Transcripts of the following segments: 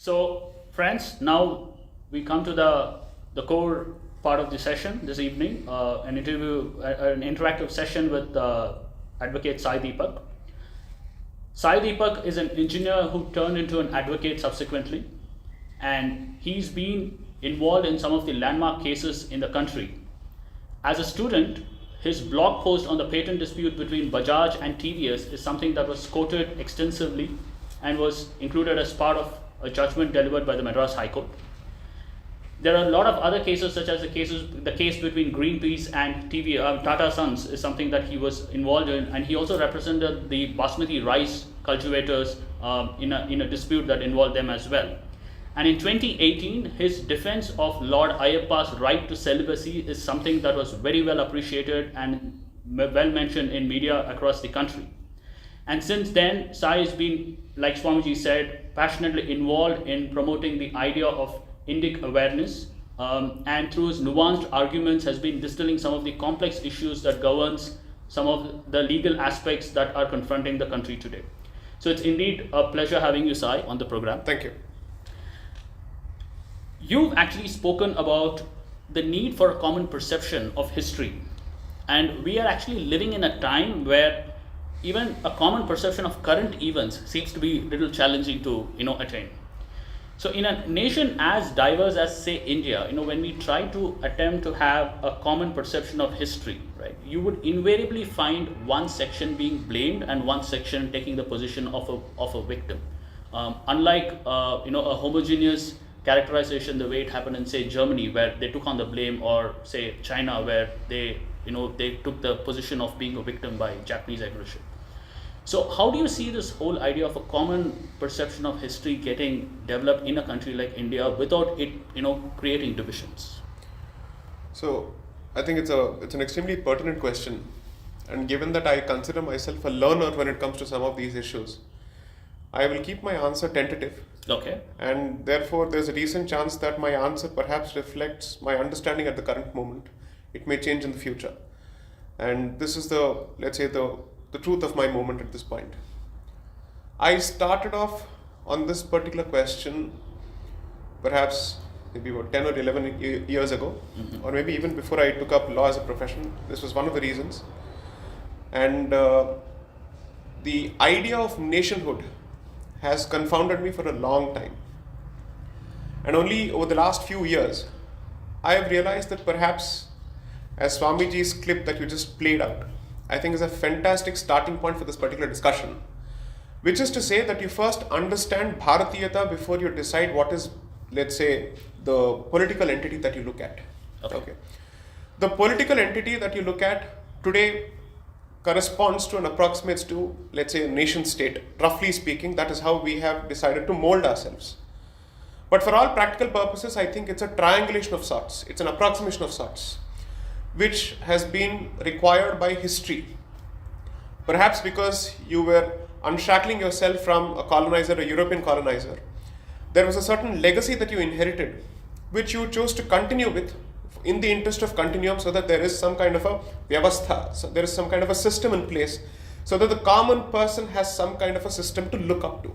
So, friends, now we come to the core part of the session this evening, an interactive session with Advocate Sai Deepak. Sai Deepak is an engineer who turned into an advocate subsequently, and he's been involved in some of the landmark cases in the country. As a student, his blog post on the patent dispute between Bajaj and TVS is something that was quoted extensively and was included as part of a judgment delivered by the Madras High Court. There are a lot of other cases, such as the case between Greenpeace and Tata Sons is something that he was involved in, and he also represented the basmati rice cultivators in a dispute that involved them as well. And in 2018, his defense of Lord Ayyappa's right to celibacy is something that was very well appreciated and well mentioned in media across the country. And since then, Sai has been, like Swamiji said, passionately involved in promoting the idea of Indic awareness, and through his nuanced arguments has been distilling some of the complex issues that governs some of the legal aspects that are confronting the country today. So it's indeed a pleasure having you, Sai, on the program. Thank you. You've actually spoken about the need for a common perception of history, and we are actually living in a time where even a common perception of current events seems to be a little challenging to attain. So in a nation as diverse as, say, India, when we try to attempt to have a common perception of history, right, you would invariably find one section being blamed and one section taking the position of a victim. Unlike a homogeneous characterization the way it happened in, say, Germany, where they took on the blame, or say China, where they took the position of being a victim by Japanese aggression. So how do you see this whole idea of a common perception of history getting developed in a country like India without it creating divisions? So I think it's an extremely pertinent question, and given that I consider myself a learner when it comes to some of these issues, I will keep my answer tentative. Okay. And therefore there's a decent chance that my answer perhaps reflects my understanding at the current moment. It may change in the future. And this is the truth of my moment at this point. I started off on this particular question perhaps maybe about 10 or 11 years ago, or maybe even before I took up law as a profession. This was one of the reasons. And the idea of nationhood has confounded me for a long time. And only over the last few years, I have realized that perhaps, as Swamiji's clip that you just played out, I think is a fantastic starting point for this particular discussion, which is to say that you first understand Bharatiyata before you decide what is, let's say, the political entity that you look at. Okay. The political entity that you look at today corresponds to and approximates to, let's say, a nation state. Roughly speaking, that is how we have decided to mold ourselves. But for all practical purposes, I think it's a triangulation of sorts. It's an approximation of sorts, which has been required by history. Perhaps because you were unshackling yourself from a colonizer, a European colonizer, there was a certain legacy that you inherited, which you chose to continue with in the interest of continuum, so that there is some kind of a vyavastha, so there is some kind of a system in place, so that the common person has some kind of a system to look up to.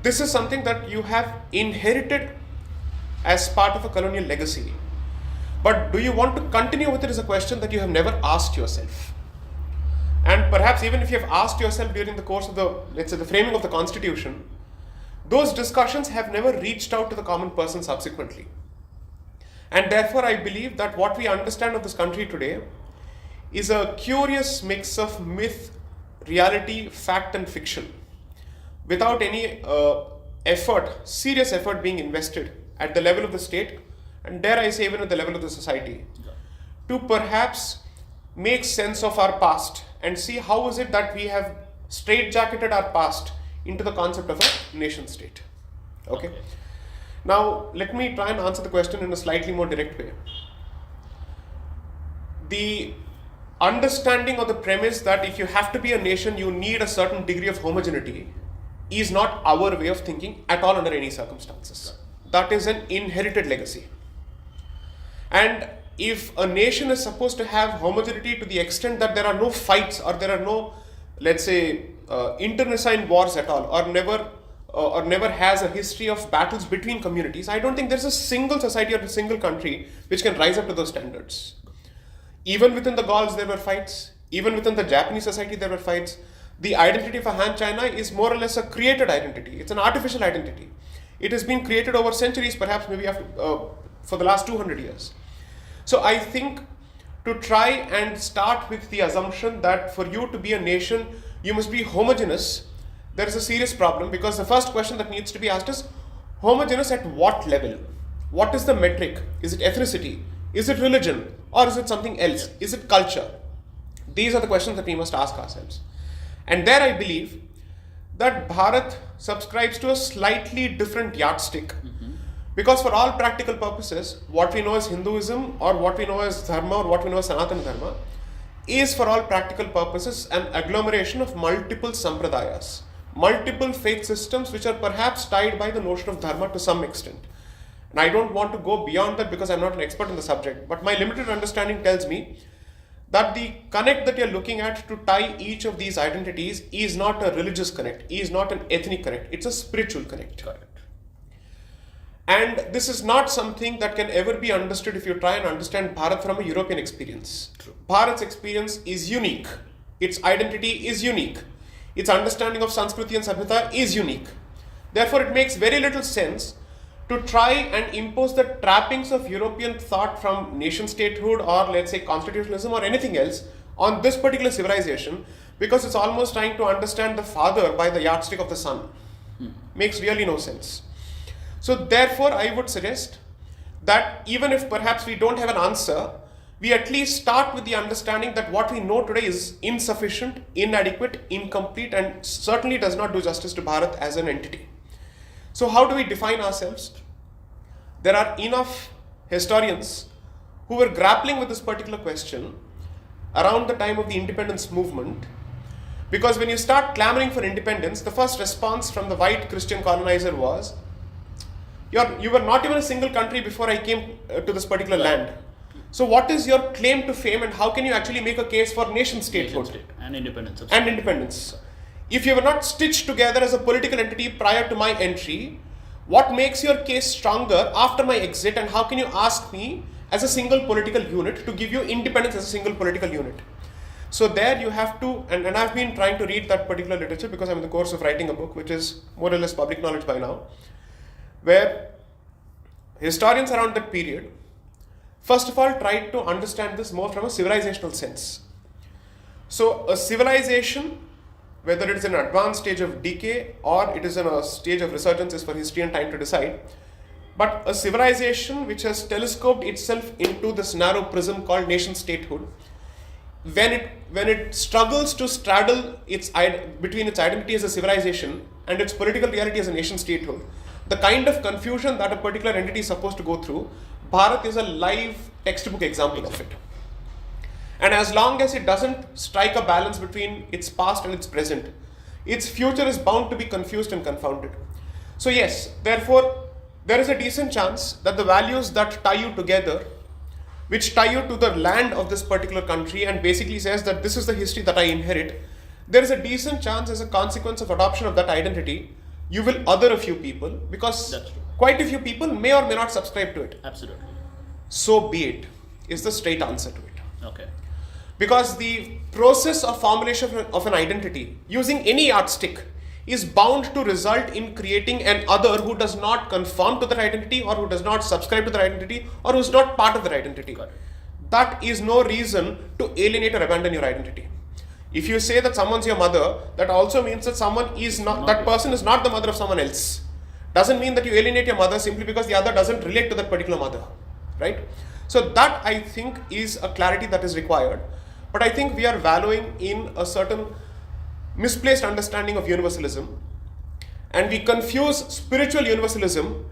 This is something that you have inherited as part of a colonial legacy. But do you want to continue with it is a question that you have never asked yourself. And perhaps even if you have asked yourself during the course of the framing of the constitution, those discussions have never reached out to the common person subsequently. And therefore I believe that what we understand of this country today is a curious mix of myth, reality, fact and fiction, without any serious effort being invested at the level of the state, and dare I say even at the level of the society, to perhaps make sense of our past and see how is it that we have straitjacketed our past into the concept of a nation state. Okay. Now let me try and answer the question in a slightly more direct way. The understanding of the premise that if you have to be a nation, you need a certain degree of homogeneity is not our way of thinking at all under any circumstances. That is an inherited legacy. And if a nation is supposed to have homogeneity to the extent that there are no fights or there are no, let's say, internecine wars at all, or never or never has a history of battles between communities, I don't think there's a single society or a single country which can rise up to those standards. Even within the Gauls, there were fights. Even within the Japanese society, there were fights. The identity for Han China is more or less a created identity. It's an artificial identity. It has been created over centuries, perhaps maybe for the last 200 years. So I think to try and start with the assumption that for you to be a nation, you must be homogeneous, there is a serious problem, because the first question that needs to be asked is, homogeneous at what level? What is the metric? Is it ethnicity? Is it religion? Or is it something else? Is it culture? These are the questions that we must ask ourselves. And there I believe that Bharat subscribes to a slightly different yardstick. Because for all practical purposes, what we know as Hinduism or what we know as Dharma or what we know as Sanatana Dharma is for all practical purposes an agglomeration of multiple sampradayas, multiple faith systems which are perhaps tied by the notion of Dharma to some extent. And I don't want to go beyond that because I'm not an expert in the subject, but my limited understanding tells me that the connect that you're looking at to tie each of these identities is not a religious connect, is not an ethnic connect, it's a spiritual connect. Correct. And this is not something that can ever be understood if you try and understand Bharat from a European experience. True. Bharat's experience is unique. Its identity is unique. Its understanding of Sanskriti and Sabhyata is unique. Therefore, it makes very little sense to try and impose the trappings of European thought from nation statehood or let's say constitutionalism or anything else on this particular civilization, because it's almost trying to understand the father by the yardstick of the son. Makes really no sense. So therefore, I would suggest that even if perhaps we don't have an answer, we at least start with the understanding that what we know today is insufficient, inadequate, incomplete, and certainly does not do justice to Bharat as an entity. So how do we define ourselves? There are enough historians who were grappling with this particular question around the time of the independence movement, because when you start clamoring for independence, the first response from the white Christian colonizer was, you were not even a single country before I came to this particular land. So what is your claim to fame and how can you actually make a case for nation statehood? Nation state and independence. And independence. If you were not stitched together as a political entity prior to my entry, what makes your case stronger after my exit, and how can you ask me as a single political unit to give you independence as a single political unit? So there you have to, and I've been trying to read that particular literature because I'm in the course of writing a book which is more or less public knowledge by now, where historians around that period first of all tried to understand this more from a civilizational sense. So a civilization, whether it is in an advanced stage of decay or it is in a stage of resurgence, is for history and time to decide. But a civilization which has telescoped itself into this narrow prism called nation statehood, when it struggles to straddle between its identity as a civilization and its political reality as a nation statehood, the kind of confusion that a particular entity is supposed to go through, Bharat is a live textbook example of it. And as long as it doesn't strike a balance between its past and its present, its future is bound to be confused and confounded. So yes, therefore, there is a decent chance that the values that tie you together, which tie you to the land of this particular country and basically says that this is the history that I inherit, there is a decent chance as a consequence of adoption of that identity, you will other a few people, because quite a few people may or may not subscribe to it. Absolutely. So be it, is the straight answer to it. Okay. Because the process of formulation of an identity using any yardstick is bound to result in creating an other who does not conform to that identity or who does not subscribe to that identity or who is not part of that identity. That is no reason to alienate or abandon your identity. If you say that someone's your mother, that also means that someone is not, that person is not the mother of someone else. Doesn't mean that you alienate your mother simply because the other doesn't relate to that particular mother, right? So that I think is a clarity that is required. But I think we are wallowing in a certain misplaced understanding of universalism, and we confuse spiritual universalism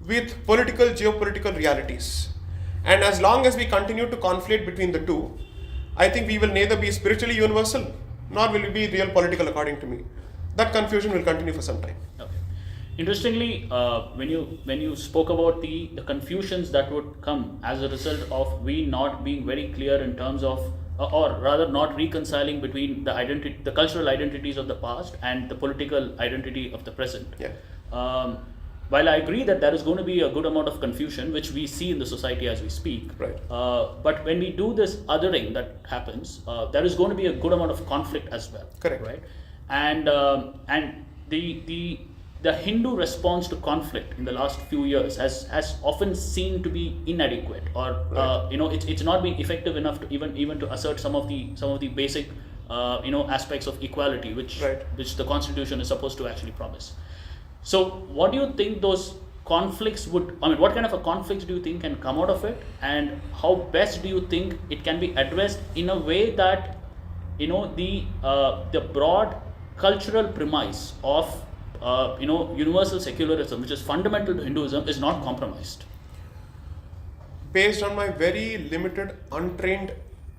with political, geopolitical realities. And as long as we continue to conflate between the two, I think we will neither be spiritually universal nor will we be real political, according to me. That confusion will continue for some time. Okay. Interestingly, when you spoke about the confusions that would come as a result of we not being very clear in terms of, or rather not reconciling between the cultural identities of the past and the political identity of the present. Yeah. While I agree that there is going to be a good amount of confusion, which we see in the society as we speak, Right. But when we do this othering that happens, there is going to be a good amount of conflict as well. Correct. Right. And the Hindu response to conflict in the last few years has often seen to be inadequate, or Right. it's not been effective enough to even to assert some of the basic aspects of equality, which Right. which the constitution is supposed to actually promise. So what do you think those conflicts what kind of a conflicts do you think can come out of it, and how best do you think it can be addressed in a way that the broad cultural premise of universal secularism, which is fundamental to Hinduism, is not compromised? Based on my very limited, untrained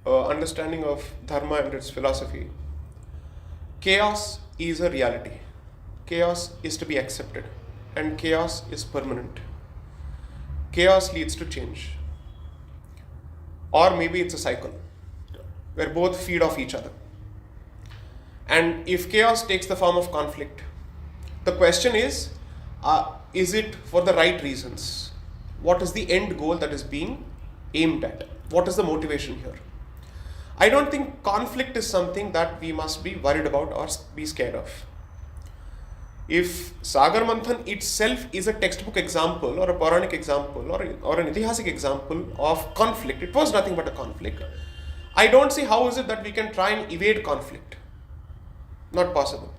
understanding of dharma and its philosophy, chaos is a reality. Chaos is to be accepted, and chaos is permanent. Chaos leads to change. Or maybe it's a cycle where both feed off each other. And if chaos takes the form of conflict, the question is it for the right reasons? What is the end goal that is being aimed at? What is the motivation here? I don't think conflict is something that we must be worried about or be scared of. If Sagar Manthan itself is a textbook example or a Puranic example or an Itihasic example of conflict, it was nothing but a conflict. I don't see how is it that we can try and evade conflict. Not possible.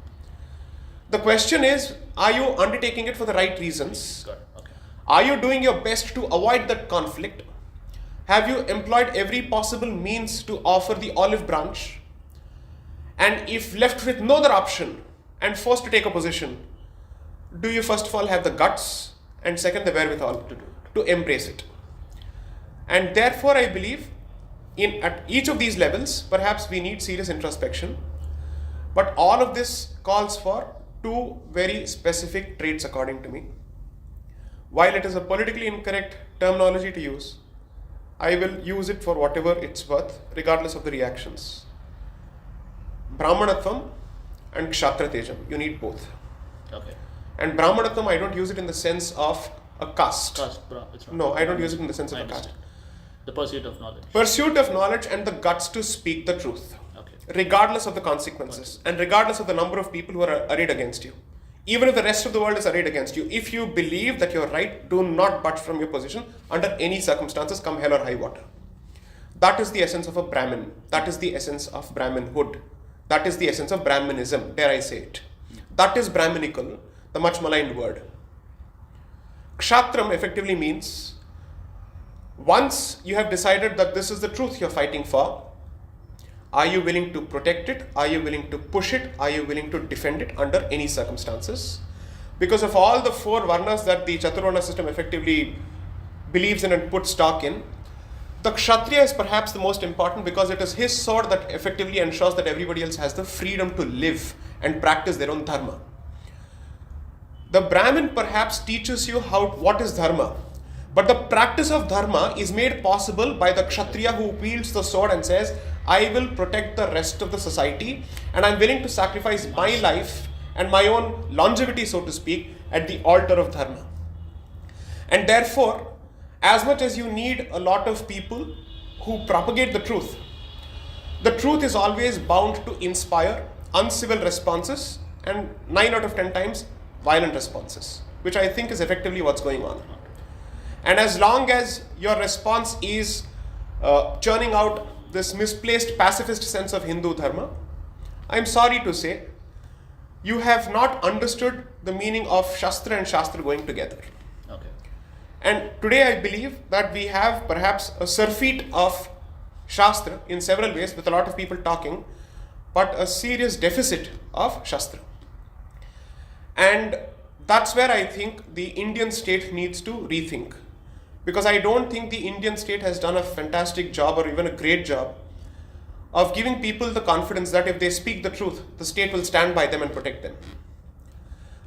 The question is, are you undertaking it for the right reasons? Okay. Are you doing your best to avoid that conflict? Have you employed every possible means to offer the olive branch? And if left with no other option and forced to take a position, do you first of all have the guts, and second the wherewithal to embrace it? And therefore I believe at each of these levels, perhaps we need serious introspection. But all of this calls for two very specific traits according to me. While it is a politically incorrect terminology to use, I will use it for whatever it's worth, regardless of the reactions. Brahmanatvam and Kshatratejam. You need both. Okay. And Brahmanatvam, I don't use it in the sense of a caste. It's wrong. No, I don't use it in the sense of I a caste. understand. The pursuit of knowledge. Pursuit of knowledge and the guts to speak the truth, Okay. regardless of the consequences and regardless of the number of people who are arrayed against you. Even if the rest of the world is arrayed against you, if you believe that you're right, do not budge from your position under any circumstances, come hell or high water. That is the essence of a Brahmin. That is the essence of Brahminhood. That is the essence of Brahminism, dare I say it. That is Brahminical, the much maligned word. Kshatram effectively means, once you have decided that this is the truth you're fighting for, are you willing to protect it? Are you willing to push it? Are you willing to defend it under any circumstances? Because of all the four varnas that the Chaturvarna system effectively believes in and puts stock in, the Kshatriya is perhaps the most important, because it is his sword that effectively ensures that everybody else has the freedom to live and practice their own dharma. The Brahmin perhaps teaches you what is dharma, but the practice of dharma is made possible by the Kshatriya who wields the sword and says, I will protect the rest of the society, and I'm willing to sacrifice my life and my own longevity, so to speak, at the altar of dharma. And therefore, as much as you need a lot of people who propagate the truth is always bound to inspire uncivil responses, and 9 out of 10 times violent responses, which I think is effectively what's going on. And as long as your response is churning out this misplaced pacifist sense of Hindu dharma, I'm sorry to say, you have not understood the meaning of Shastra and Shastra going together. Okay. And today I believe that we have perhaps a surfeit of Shastra in several ways, with a lot of people talking, but a serious deficit of Shastra. And that's where I think the Indian state needs to rethink. Because I don't think the Indian state has done a fantastic job or even a great job of giving people the confidence that if they speak the truth, the state will stand by them and protect them.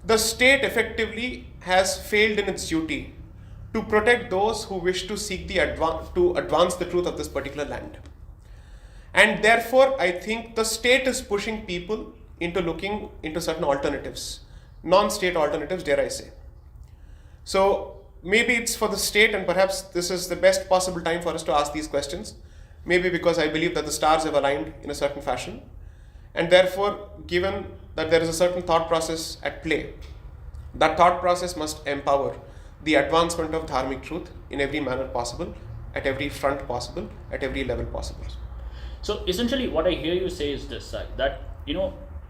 The state effectively has failed in its duty to protect those who wish to seek to advance the truth of this particular land. And therefore, I think the state is pushing people into looking into certain alternatives. non-state alternatives, dare I say. So maybe it's for the state, and perhaps this is the best possible time for us to ask these questions. Maybe because I believe that the stars have aligned in a certain fashion, and therefore, given that there is a certain thought process at play, that thought process must empower the advancement of dharmic truth in every manner possible, at every front possible, at every level possible. So essentially, what I hear you say is this: that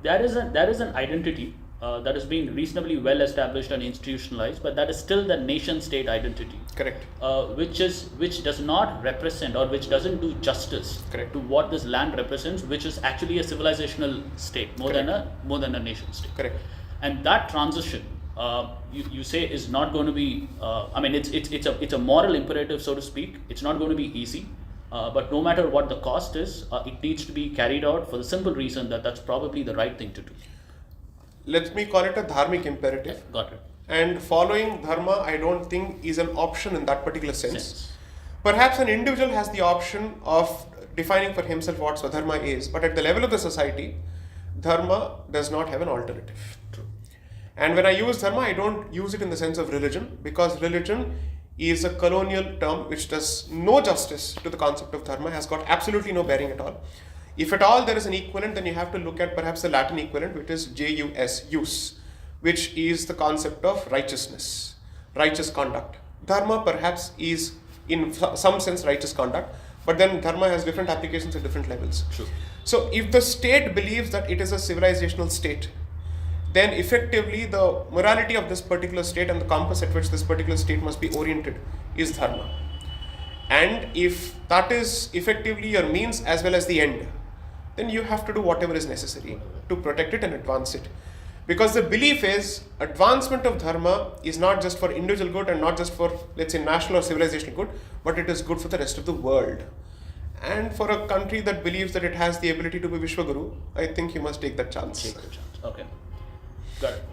there is an identity that is being reasonably well established and institutionalized, but that is still the nation-state identity. Correct. Which does not represent, or which doesn't do justice Correct. to what this land represents, which is actually a civilizational state more than a nation state. Correct. And that transition, you say, is not going to be. It's a moral imperative, so to speak. It's not going to be easy. But no matter what the cost is, it needs to be carried out for the simple reason that that's probably the right thing to do. Let me call it a dharmic imperative. Yeah, got it. And following dharma, I don't think is an option in that particular sense. Perhaps an individual has the option of defining for himself what swadharma is, but at the level of the society, dharma does not have an alternative. True. And when I use dharma, I don't use it in the sense of religion, because religion is a colonial term which does no justice to the concept of dharma, has got absolutely no bearing at all. If at all there is an equivalent, then you have to look at perhaps the Latin equivalent, which is jus, which is the concept of righteousness, righteous conduct. Dharma perhaps is in some sense righteous conduct, but then dharma has different applications at different levels. True. So if the state believes that it is a civilizational state, then effectively the morality of this particular state and the compass at which this particular state must be oriented is dharma. And if that is effectively your means as well as the end, then you have to do whatever is necessary to protect it and advance it. Because the belief is advancement of dharma is not just for individual good and not just for, let's say, national or civilizational good, but it is good for the rest of the world. And for a country that believes that it has the ability to be Vishwaguru, I think you must take that chance. Take the chance. Okay. Got it.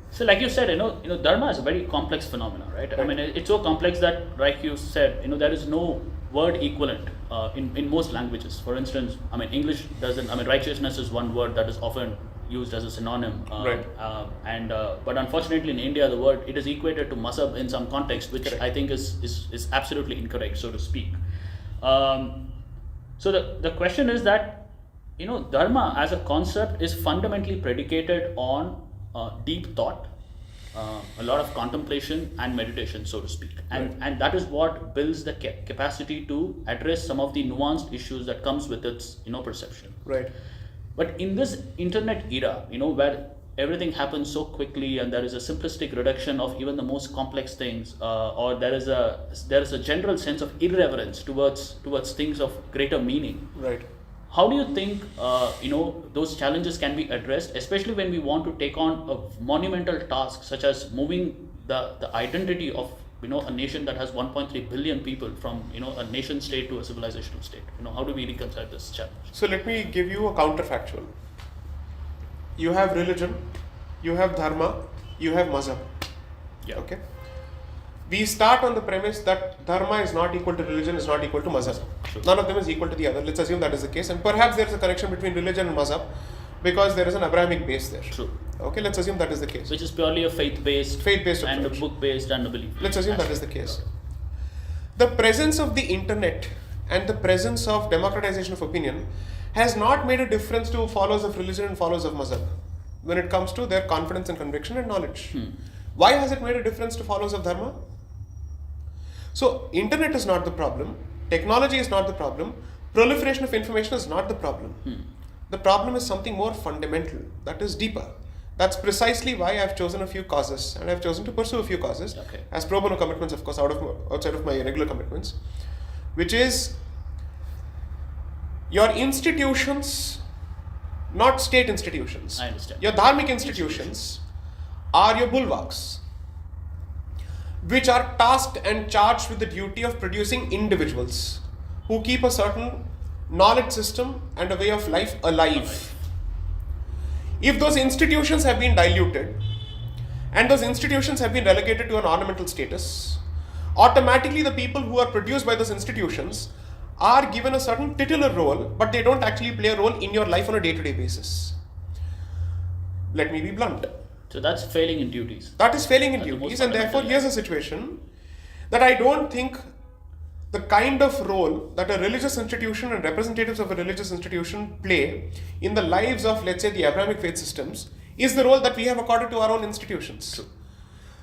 So like you said, dharma is a very complex phenomenon, right? I mean, it's so complex that, like you said, there is no word equivalent in most languages. For instance, English doesn't, righteousness is one word that is often used as a synonym. Right. But unfortunately in India, the word, it is equated to mazhab in some context, which Correct. I think is absolutely incorrect, so to speak. So the question is that, dharma as a concept is fundamentally predicated on deep thought, a lot of contemplation and meditation, so to speak. And that is what builds the capacity to address some of the nuanced issues that comes with its, perception. Right. But in this internet era, where everything happens so quickly and there is a simplistic reduction of even the most complex things, or there is a general sense of irreverence towards things of greater meaning. Right. How do you think those challenges can be addressed, especially when we want to take on a monumental task such as moving the identity of a nation that has 1.3 billion people from a nation state to a civilizational state? How do we reconcile this challenge? So let me give you a counterfactual. You have religion, you have dharma, you have mazhab. Yeah. Okay. We start on the premise that dharma is not equal to religion, is not equal to mazhab. Sure. None of them is equal to the other. Let's assume that is the case. And perhaps there is a connection between religion and mazhab because there is an Abrahamic base there. True. Okay, let's assume that is the case. Which is purely a faith-based and approach. a book-based and a belief. Let's assume that is the case. The presence of the internet and the presence of democratization of opinion has not made a difference to followers of religion and followers of mazhab when it comes to their confidence and conviction and knowledge. Why has it made a difference to followers of dharma? So, internet is not the problem, technology is not the problem, proliferation of information is not the problem. The problem is something more fundamental, that is deeper. That's precisely why I've chosen a few causes, and I've chosen to pursue a few causes as pro bono commitments, of course, outside of my regular commitments, which is your institutions, not state institutions. I understand. Your dharmic institutions are your bulwarks, which are tasked and charged with the duty of producing individuals who keep a certain knowledge system and a way of life alive. If those institutions have been diluted and those institutions have been relegated to an ornamental status, automatically the people who are produced by those institutions are given a certain titular role, but they don't actually play a role in your life on a day-to-day basis. Let me be blunt. So that's failing in duties. That is failing in That's the most duties, and therefore fundamental here's a situation that I don't think the kind of role that a religious institution and representatives of a religious institution play in the lives of, let's say, the Abrahamic faith systems is the role that we have accorded to our own institutions. True.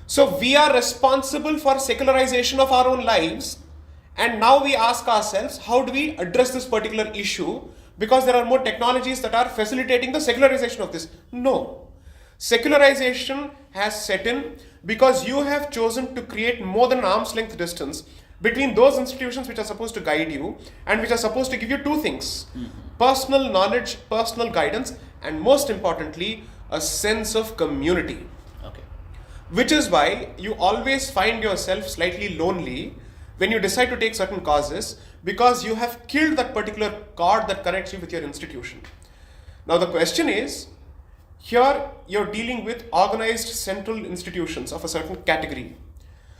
So we are responsible for secularization of our own lives, and now we ask ourselves, how do we address this particular issue? Because there are more technologies that are facilitating the secularization of this. No. Secularization has set in because you have chosen to create more than an arm's length distance between those institutions which are supposed to guide you and which are supposed to give you two things: personal knowledge, personal guidance, and most importantly, a sense of community. Okay. Which is why you always find yourself slightly lonely when you decide to take certain causes, because you have killed that particular cord that connects you with your institution. Now the question is, here you're dealing with organized central institutions of a certain category.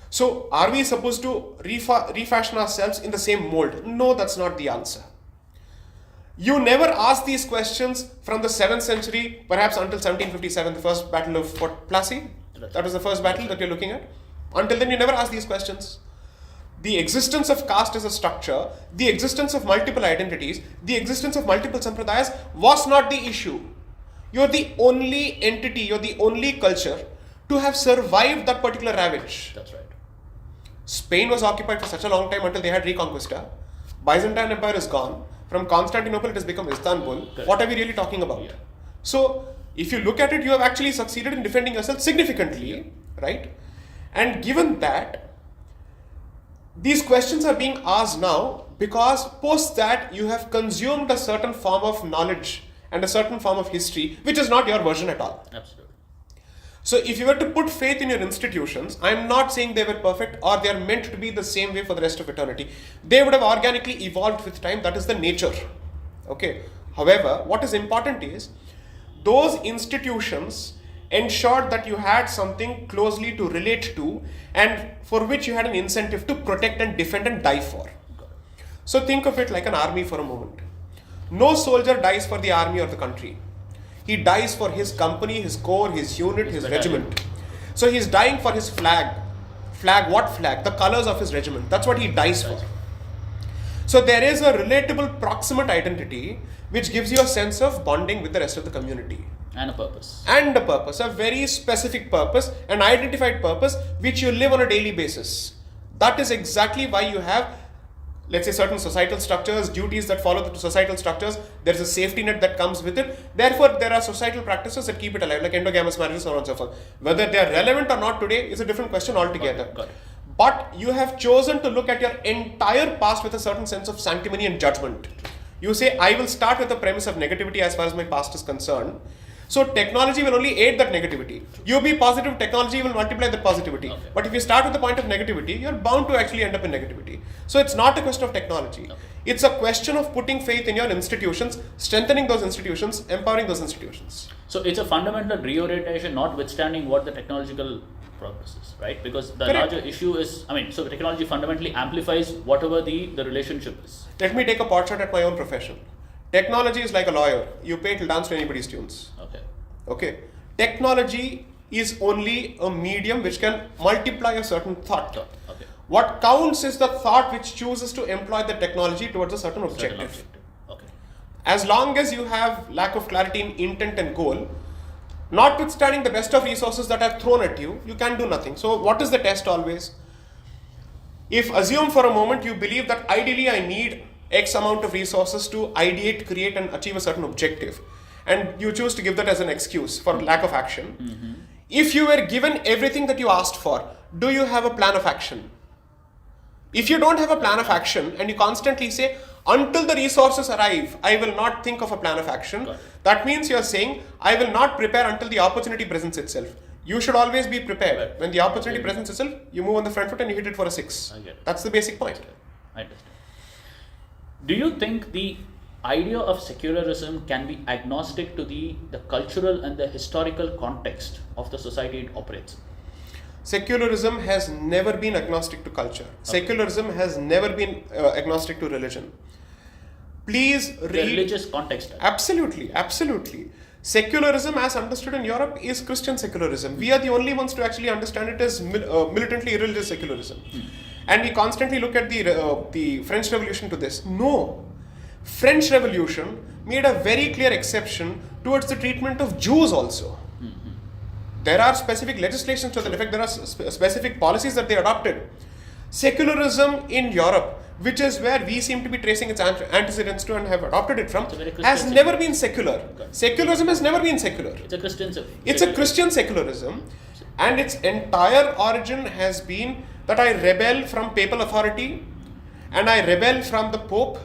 So are we supposed to refashion ourselves in the same mold? No, that's not the answer. You never ask these questions from the 7th century, perhaps until 1757, the first battle of Fort Plassey. That was the first battle that you're looking at. Until then, you never ask these questions. The existence of caste as a structure, the existence of multiple identities, the existence of multiple sampradayas was not the issue. You're the only entity, you're the only culture to have survived that particular ravage. That's right. Spain was occupied for such a long time until they had Reconquista. Byzantine Empire is gone. From Constantinople, it has become Istanbul. Correct. What are we really talking about? Yeah. So, if you look at it, you have actually succeeded in defending yourself significantly, right? And given that, these questions are being asked now because post that you have consumed a certain form of knowledge and a certain form of history, which is not your version at all. Absolutely. So if you were to put faith in your institutions, I'm not saying they were perfect or they are meant to be the same way for the rest of eternity. They would have organically evolved with time. That is the nature. Okay. However, what is important is those institutions ensured that you had something closely to relate to and for which you had an incentive to protect and defend and die for. So think of it like an army for a moment. No soldier dies for the army or the country. He dies for his company, his corps, his unit, his regiment. So he's dying for his flag. Flag, what flag? The colors of his regiment. That's what he dies for. So there is a relatable proximate identity which gives you a sense of bonding with the rest of the community. And a purpose. And a purpose, a very specific purpose, an identified purpose which you live on a daily basis. That is exactly why you have, let's say, certain societal structures, duties that follow the societal structures. There's a safety net that comes with it. Therefore, there are societal practices that keep it alive, like endogamous marriages, so on and so forth. Whether they are relevant or not today is a different question altogether. Got it. But you have chosen to look at your entire past with a certain sense of sanctimony and judgment. You say, I will start with the premise of negativity as far as my past is concerned. So technology will only aid that negativity. You be positive, technology will multiply that positivity. Okay. But if you start with the point of negativity, you're bound to actually end up in negativity. So it's not a question of technology. Okay. It's a question of putting faith in your institutions, strengthening those institutions, empowering those institutions. So it's a fundamental reorientation, notwithstanding what the technological progress is, right? Because the larger issue is, so the technology fundamentally amplifies whatever the relationship is. Let me take a pot shot at my own profession. Technology is like a lawyer. You pay to dance to anybody's tunes. Okay. Technology is only a medium which can multiply a certain thought. Okay. What counts is the thought which chooses to employ the technology towards a certain objective. Okay. As long as you have lack of clarity in intent and goal, notwithstanding the best of resources that are thrown at you, you can do nothing. So what is the test always? If assume for a moment you believe that ideally I need X amount of resources to ideate, create and achieve a certain objective, and you choose to give that as an excuse for lack of action. Mm-hmm. If you were given everything that you asked for, do you have a plan of action? If you don't have a plan of action and you constantly say, until the resources arrive, I will not think of a plan of action, that means you're saying, I will not prepare until the opportunity presents itself. You should always be prepared. Right. When the opportunity presents itself, you move on the front foot and you hit it for a 6. That's the basic point. I understand. Do you think the idea of secularism can be agnostic to the cultural and the historical context of the society it operates in? Secularism has never been agnostic to culture. Secularism has never been agnostic to religion. Please read... The religious context. Absolutely. Secularism, as understood in Europe, is Christian secularism. We are the only ones to actually understand it as militantly irreligious secularism. And we constantly look at the French Revolution to this. No. French Revolution made a very clear exception towards the treatment of Jews also. There are specific legislations to that effect. There are specific policies that they adopted. Secularism in Europe, which is where we seem to be tracing its antecedents to and have adopted it from, has never been secular. Secularism has never been secular. It's a Christian. It's a Christian secularism, and its entire origin has been that I rebel from papal authority, and I rebel from the Pope,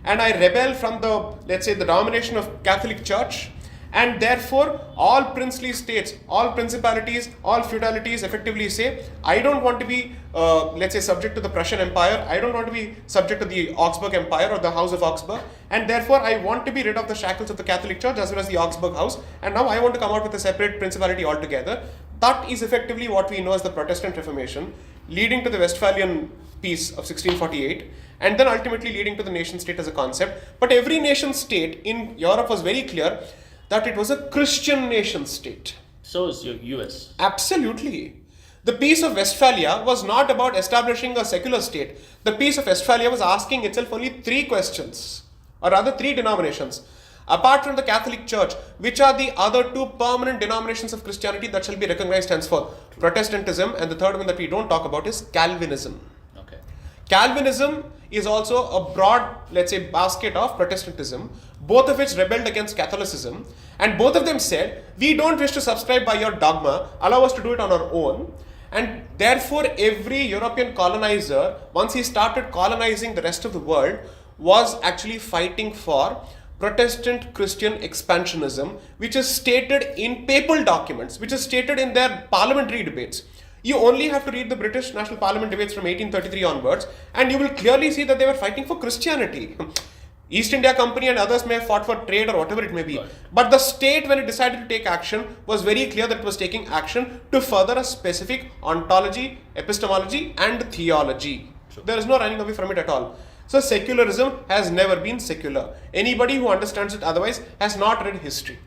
and I rebel from the, let's say, the domination of Catholic Church, and therefore all princely states, all principalities, all feudalities effectively say, I don't want to be, let's say, subject to the Prussian Empire, I don't want to be subject to the Augsburg Empire or the House of Augsburg, and therefore I want to be rid of the shackles of the Catholic Church as well as the Augsburg House, and now I want to come out with a separate principality altogether. That is effectively what we know as the Protestant Reformation, leading to the Westphalian Peace of 1648, and then ultimately leading to the nation state as a concept. But every nation state in Europe was very clear that it was a Christian nation state. So is your US. Absolutely. The Peace of Westphalia was not about establishing a secular state. The Peace of Westphalia was asking itself only three questions, or rather three denominations. Apart from the Catholic Church, which are the other two permanent denominations of Christianity that shall be recognized henceforth? Protestantism, and the third one that we don't talk about is Calvinism. Okay. Calvinism is also a broad, let's say, basket of Protestantism, both of which rebelled against Catholicism, and both of them said, we don't wish to subscribe by your dogma, allow us to do it on our own. And therefore, every European colonizer, once he started colonizing the rest of the world, was actually fighting for Protestant Christian expansionism, which is stated in papal documents, which is stated in their parliamentary debates. You only have to read the British National Parliament debates from 1833 onwards, and you will clearly see that they were fighting for Christianity. East India Company and others may have fought for trade or whatever it may be. Right. But the state, when it decided to take action, was very clear that it was taking action to further a specific ontology, epistemology, and theology. Sure. There is no running away from it at all. So secularism has never been secular. Anybody who understands it otherwise has not read history.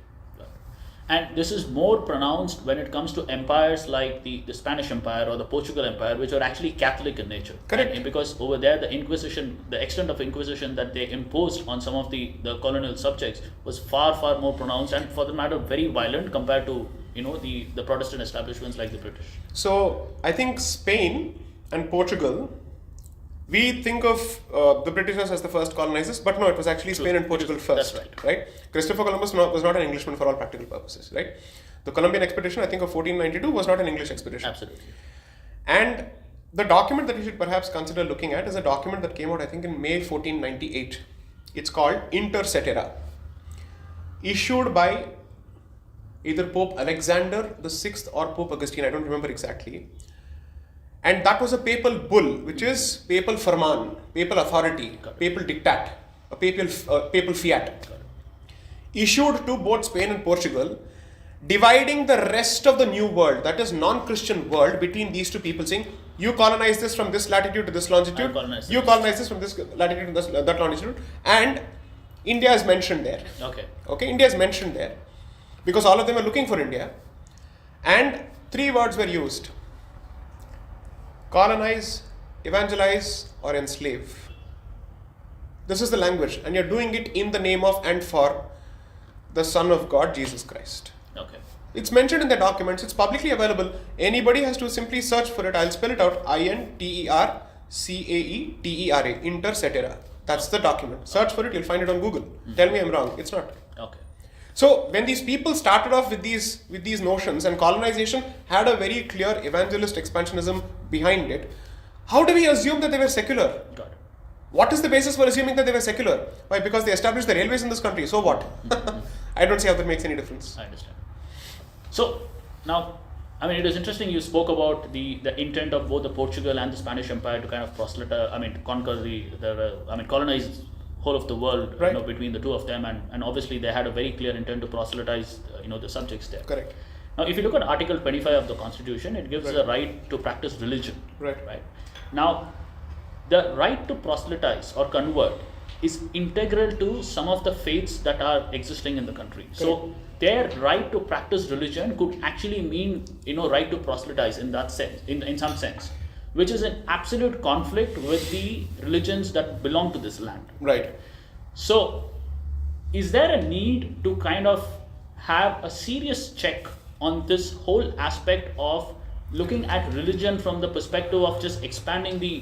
And this is more pronounced when it comes to empires like the Spanish Empire or the Portugal Empire, which are actually Catholic in nature. Correct. And because over there, the Inquisition, the extent of Inquisition that they imposed on some of the colonial subjects was far, far more pronounced, and for the matter, very violent compared to, the Protestant establishments like the British. So I think Spain and Portugal, we think of the Britishers as the first colonizers, but no, it was actually Spain and Portugal first. That's right. Christopher Columbus was not an Englishman for all practical purposes, right? The Columbian expedition, I think of 1492, was not an English expedition. Absolutely. And the document that you should perhaps consider looking at is a document that came out, I think, in May 1498. It's called Inter Cetera, issued by either Pope Alexander VI or Pope Augustine, I don't remember exactly. And that was a papal bull, which is papal firman, papal authority, papal diktat, a papal fiat, issued to both Spain and Portugal, dividing the rest of the new world, that is non-Christian world, between these two people, saying, you colonize this from this latitude to this longitude, you colonize this from this latitude to that longitude, and India is mentioned there. Okay, India is mentioned there, because all of them are looking for India, and three words were used: colonize, evangelize, or enslave. This is the language, and you're doing it in the name of and for the Son of God, Jesus Christ. Okay. It's mentioned in the documents, it's publicly available. Anybody has to simply search for it. I'll spell it out: INTERCAETERA, Inter Cetera. That's the document. Search for it, you'll find it on Google. Tell me I'm wrong. It's not. Okay. So when these people started off with these notions, and colonization had a very clear evangelist expansionism behind it, how do we assume that they were secular? Got it. What is the basis for assuming that they were secular? Why? Because they established the railways in this country. So what? I don't see how that makes any difference. I understand. So now, it is interesting you spoke about the intent of both the Portugal and the Spanish Empire to kind of conquer colonize whole of the world, right, between the two of them, and obviously they had a very clear intent to proselytize, the subjects there. Correct. Now, if you look at Article 25 of the Constitution, it gives the right to practice religion. Right. Now, the right to proselytize or convert is integral to some of the faiths that are existing in the country. So their right to practice religion could actually mean, right to proselytize in that sense, in some sense, which is in absolute conflict with the religions that belong to this land. Right. So, is there a need to kind of have a serious check on this whole aspect of looking at religion from the perspective of just expanding the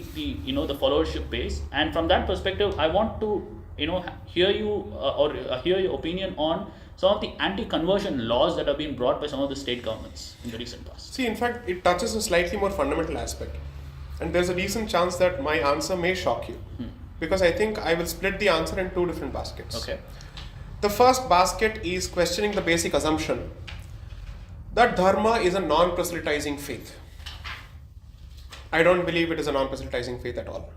followership base? And from that perspective, I want to hear you or hear your opinion on some of the anti-conversion laws that have been brought by some of the state governments in the recent past. See, in fact, it touches a slightly more fundamental aspect. And there's a decent chance that my answer may shock you. Because I think I will split the answer in two different baskets. Okay. The first basket is questioning the basic assumption that dharma is a non-proselytizing faith. I don't believe it is a non-proselytizing faith at all.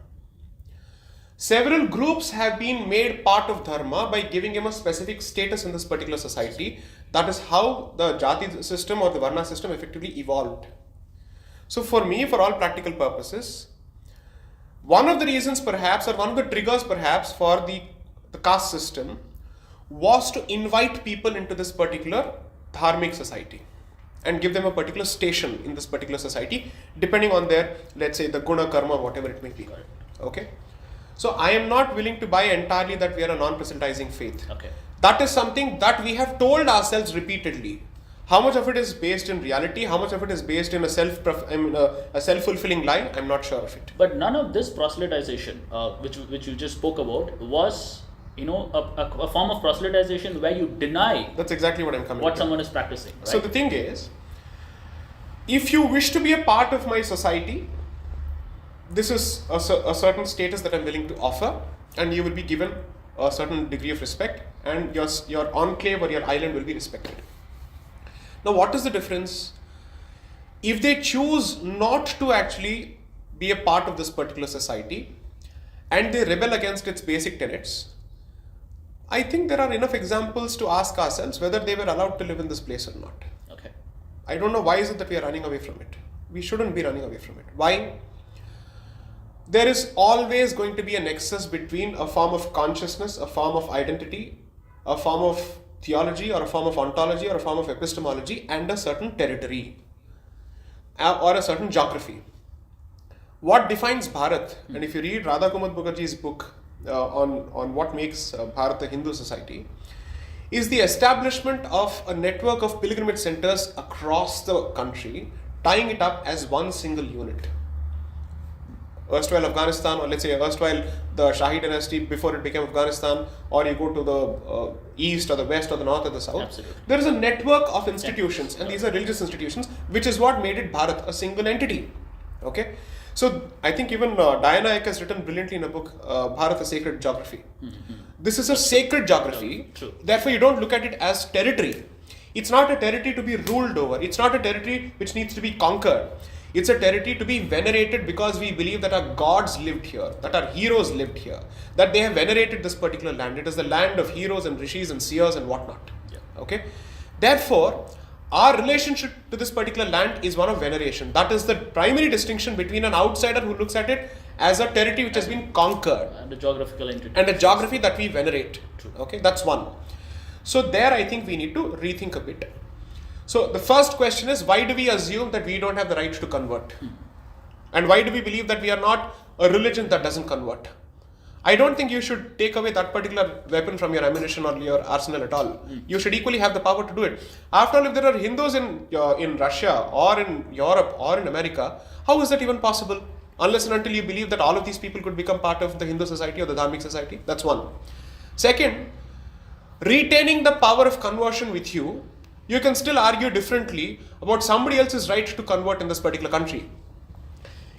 Several groups have been made part of dharma by giving him a specific status in this particular society. That is how the jati system or the varna system effectively evolved. So for me, for all practical purposes, one of the reasons perhaps, or one of the triggers perhaps for the caste system was to invite people into this particular dharmic society and give them a particular station in this particular society, depending on their, let's say, the guna, karma, whatever it may be. Okay? So I am not willing to buy entirely that we are a non-proselytizing faith. Okay. That is something that we have told ourselves repeatedly. How much of it is based in reality? How much of it is based in a self-fulfilling lie? I'm not sure of it. But none of this proselytization, which you just spoke about, was a form of proselytization where you deny. That's exactly what I'm coming. What someone is practicing. Right? So the thing is, if you wish to be a part of my society, this is a certain status that I'm willing to offer, and you will be given a certain degree of respect, and your enclave or your island will be respected. Now, what is the difference? If they choose not to actually be a part of this particular society and they rebel against its basic tenets, I think there are enough examples to ask ourselves whether they were allowed to live in this place or not. Okay. I don't know why is it that we are running away from it. We shouldn't be running away from it. Why? There is always going to be a nexus between a form of consciousness, a form of identity, a form of theology or a form of ontology or a form of epistemology and a certain territory or a certain geography. What defines Bharat, and if you read Radha Kumar Mukherjee's book on what makes Bharat a Hindu society, is the establishment of a network of pilgrimage centers across the country, tying it up as one single unit. Erstwhile Afghanistan, or let's say erstwhile the Shahi dynasty before it became Afghanistan, or you go to the east or the west or the north or the south. Absolutely. There is a network of institutions, and these are religious institutions, which is what made it Bharat a single entity. Okay, so I think even Diana Ek has written brilliantly in a book, Bharat, a Sacred Geography. Mm-hmm. This is a sacred geography. True. Therefore, you don't look at it as territory. It's not a territory to be ruled over. It's not a territory which needs to be conquered. It's a territory to be venerated because we believe that our gods lived here, that our heroes lived here, that they have venerated this particular land. It is the land of heroes and rishis and seers and whatnot. Yeah. Okay. Therefore, our relationship to this particular land is one of veneration. That is the primary distinction between an outsider who looks at it as a territory which has been conquered. And a geographical entity. And a geography that we venerate. True. Okay, that's one. So there I think we need to rethink a bit. So the first question is, why do we assume that we don't have the right to convert? And why do we believe that we are not a religion that doesn't convert? I don't think you should take away that particular weapon from your ammunition or your arsenal at all. You should equally have the power to do it. After all, if there are Hindus in Russia or in Europe or in America, how is that even possible? Unless and until you believe that all of these people could become part of the Hindu society or the Dharmic society. That's one. Second, retaining the power of conversion with you, you can still argue differently about somebody else's right to convert in this particular country.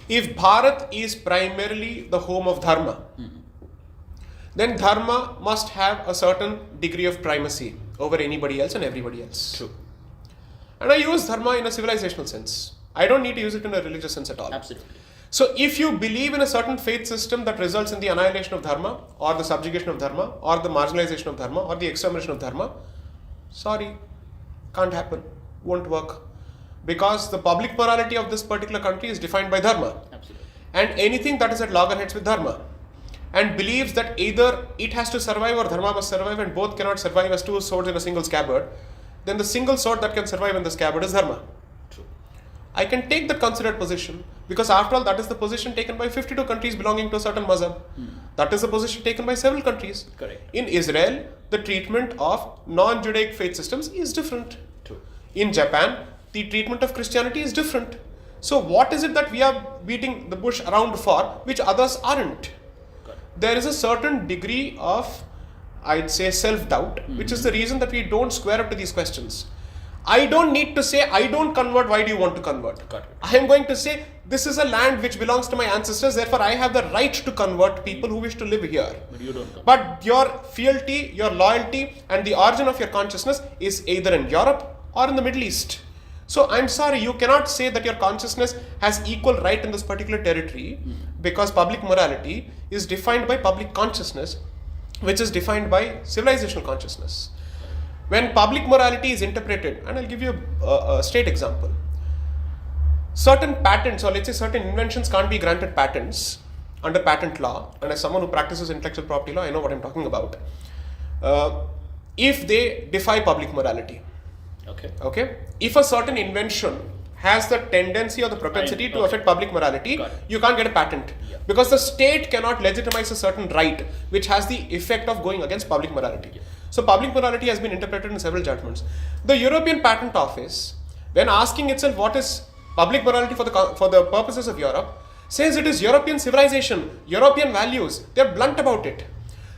If Bharat is primarily the home of Dharma, then Dharma must have a certain degree of primacy over anybody else and everybody else. True. And I use Dharma in a civilizational sense. I don't need to use it in a religious sense at all. Absolutely. So if you believe in a certain faith system that results in the annihilation of Dharma, or the subjugation of Dharma, or the marginalization of Dharma, or the extermination of Dharma, sorry, can't happen, won't work. Because the public morality of this particular country is defined by Dharma. Absolutely. And anything that is at loggerheads with Dharma and believes that either it has to survive or dharma must survive, and both cannot survive as two swords in a single scabbard, then the single sword that can survive in the scabbard is dharma. True. I can take that considered position because after all that is the position taken by 52 countries belonging to a certain mazhab. That is the position taken by several countries. Correct. In Israel, the treatment of non-Judaic faith systems is different. True. In Japan, the treatment of Christianity is different. So what is it that we are beating the bush around for, which others aren't? There is a certain degree of, I'd say, self-doubt, which is the reason that we don't square up to these questions. I don't need to say, I don't convert, why do you want to convert? I am going to say, this is a land which belongs to my ancestors, therefore I have the right to convert people who wish to live here. But you don't. But your fealty, your loyalty, and the origin of your consciousness is either in Europe or in the Middle East. So I'm sorry, you cannot say that your consciousness has equal right in this particular territory because public morality is defined by public consciousness, which is defined by civilizational consciousness. When public morality is interpreted, and I'll give you a straight example, certain patents or let's say certain inventions can't be granted patents under patent law, and as someone who practices intellectual property law, I know what I'm talking about, if they defy public morality. Okay. If a certain invention has the tendency or the propensity to affect public morality, you can't get a patent. Because the state cannot legitimize a certain right which has the effect of going against public morality. So public morality has been interpreted in several judgments. The European Patent Office, when asking itself what is public morality for the purposes of Europe, says it is European civilization, European values. They're blunt about it.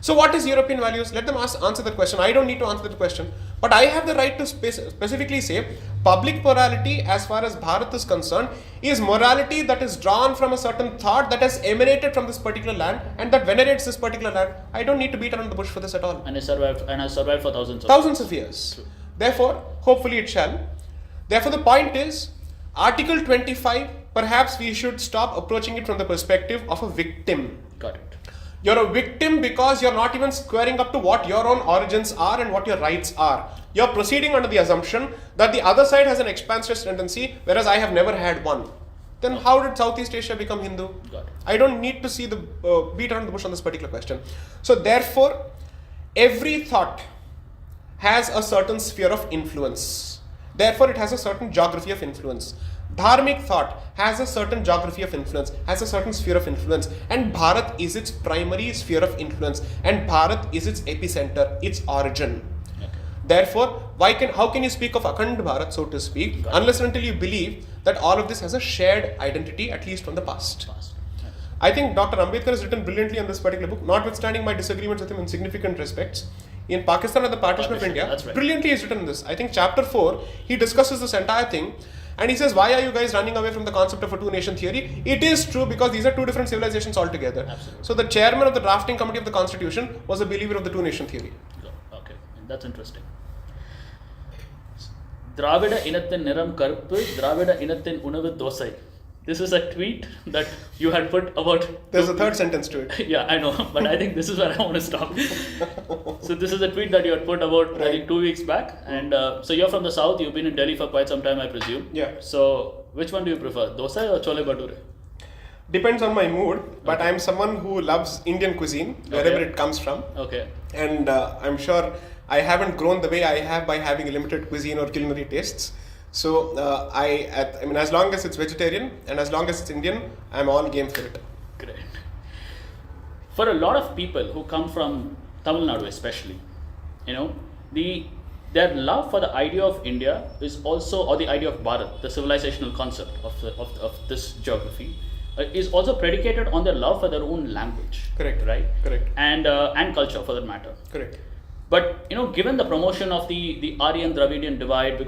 So what is European values? Let them answer that question. I don't need to answer that question. But I have the right to specifically say public morality as far as Bharat is concerned is morality that is drawn from a certain thought that has emanated from this particular land and that venerates this particular land. I don't need to beat around the bush for this at all. And has survived for thousands of years. True. Therefore, hopefully it shall. Therefore, the point is, Article 25, perhaps we should stop approaching it from the perspective of a victim. Got it. You're a victim because you're not even squaring up to what your own origins are and what your rights are. You're proceeding under the assumption that the other side has an expansionist tendency, whereas I have never had one. Then how did Southeast Asia become Hindu? Got it. I don't need to see the beat around the bush on this particular question. So therefore, every thought has a certain sphere of influence. Therefore, it has a certain geography of influence. Dharmic thought has a certain geography of influence, has a certain sphere of influence, and Bharat is its primary sphere of influence, and Bharat is its epicenter, its origin. Okay. Therefore, how can you speak of Akhand Bharat, so to speak, unless and until you believe that all of this has a shared identity, at least from the past. I think Dr. Ambedkar has written brilliantly on this particular book, notwithstanding my disagreements with him in significant respects. In Pakistan and the Partition of India, right. Brilliantly he's written this. I think chapter 4, he discusses this entire thing. And he says, why are you guys running away from the concept of a two-nation theory? It is true because these are two different civilizations altogether. Absolutely. So the chairman of the drafting committee of the constitution was a believer of the two-nation theory. Okay, that's interesting. Dravida inathin niram karuppu, Dravida inathin unavu dosai. This is a tweet that you had put about... There's a third sentence to it. Yeah, I know, but I think this is where I want to stop. So this is a tweet that you had put about, I think, 2 weeks back. And so you're from the south, you've been in Delhi for quite some time, I presume. Yeah. So which one do you prefer, dosa or chole bhature? Depends on my mood, but I'm someone who loves Indian cuisine, wherever it comes from. Okay. And I'm sure I haven't grown the way I have by having a limited cuisine or culinary tastes. So I mean, as long as it's vegetarian and as long as it's Indian, I'm all game for it. Great. For a lot of people who come from Tamil Nadu especially, their love for the idea of India is also, or the idea of Bharat, the civilizational concept of this geography, is also predicated on their love for their own language. Correct. Right? Correct. And culture for that matter. Correct. But given the promotion of the Aryan Dravidian divide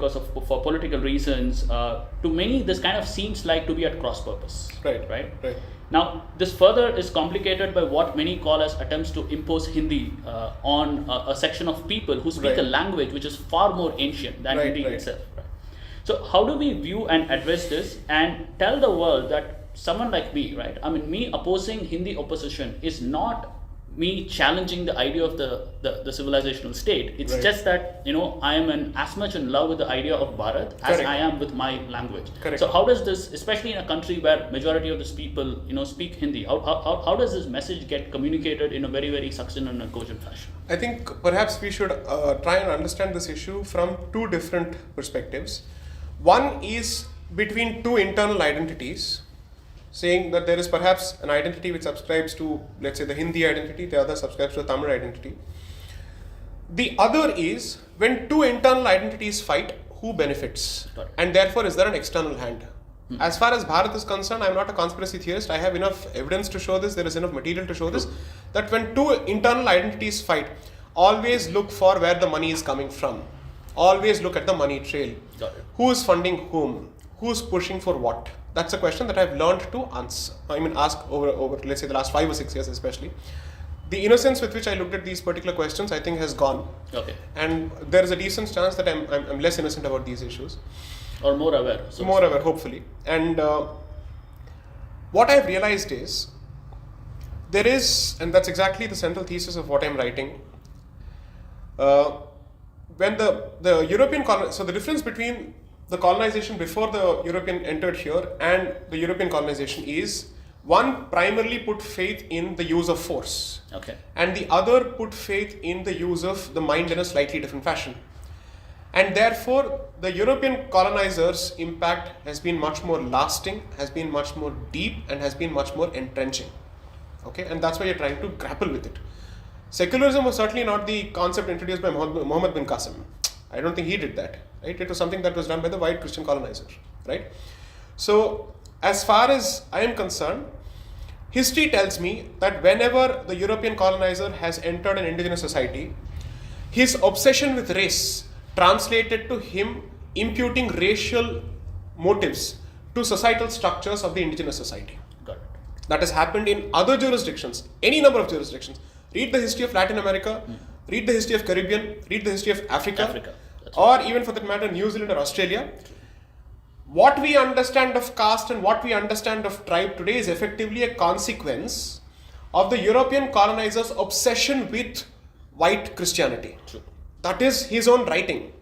for political reasons, to many this kind of seems like to be at cross purpose. Right. Now this further is complicated by what many call as attempts to impose Hindi on a section of people who speak a language which is far more ancient than Hindi itself. Right? So how do we view and address this and tell the world that someone like me, right? I mean, me opposing Hindi opposition is not me challenging the idea of the civilizational state. It's Right. just that, I am as much in love with the idea of Bharat as Correct. I am with my language. Correct. So how does this, especially in a country where majority of these people, speak Hindi, how does this message get communicated in a very, very succinct and cogent fashion? I think perhaps we should try and understand this issue from two different perspectives. One is between two internal identities, saying that there is perhaps an identity which subscribes to, let's say, the Hindi identity, the other subscribes to the Tamil identity. The other is when two internal identities fight, who benefits? Got it. And therefore, is there an external hand? As far as Bharat is concerned, I am not a conspiracy theorist. I have enough evidence to show this. There is enough material to show this. That when two internal identities fight, always look for where the money is coming from. Always look at the money trail. Got it. Who is funding whom? Who's pushing for what? That's a question that I've learned to answer. Ask over let's say the last 5 or 6 years especially. The innocence with which I looked at these particular questions, I think, has gone. Okay. And there is a decent chance that I'm less innocent about these issues. Or more aware. More aware, hopefully. And what I've realized is, there is, and that's exactly the central thesis of what I'm writing. When the European so the difference between the colonization before the European entered here and the European colonization is, one primarily put faith in the use of force. Okay. And the other put faith in the use of the mind in a slightly different fashion. And therefore, the European colonizers' impact has been much more lasting, has been much more deep, and has been much more entrenching. Okay, and that's why you're trying to grapple with it. Secularism was certainly not the concept introduced by Muhammad bin Qasim. I don't think he did that. Right? It was something that was done by the white Christian colonizer. Right? So, as far as I am concerned, history tells me that whenever the European colonizer has entered an indigenous society, his obsession with race translated to him imputing racial motives to societal structures of the indigenous society. Got it. That has happened in other jurisdictions, any number of jurisdictions. Read the history of Latin America, read the history of Caribbean, read the history of Africa. Or even for that matter, New Zealand or Australia. What we understand of caste and what we understand of tribe today is effectively a consequence of the European colonizers' obsession with white Christianity. True. That is his own writing.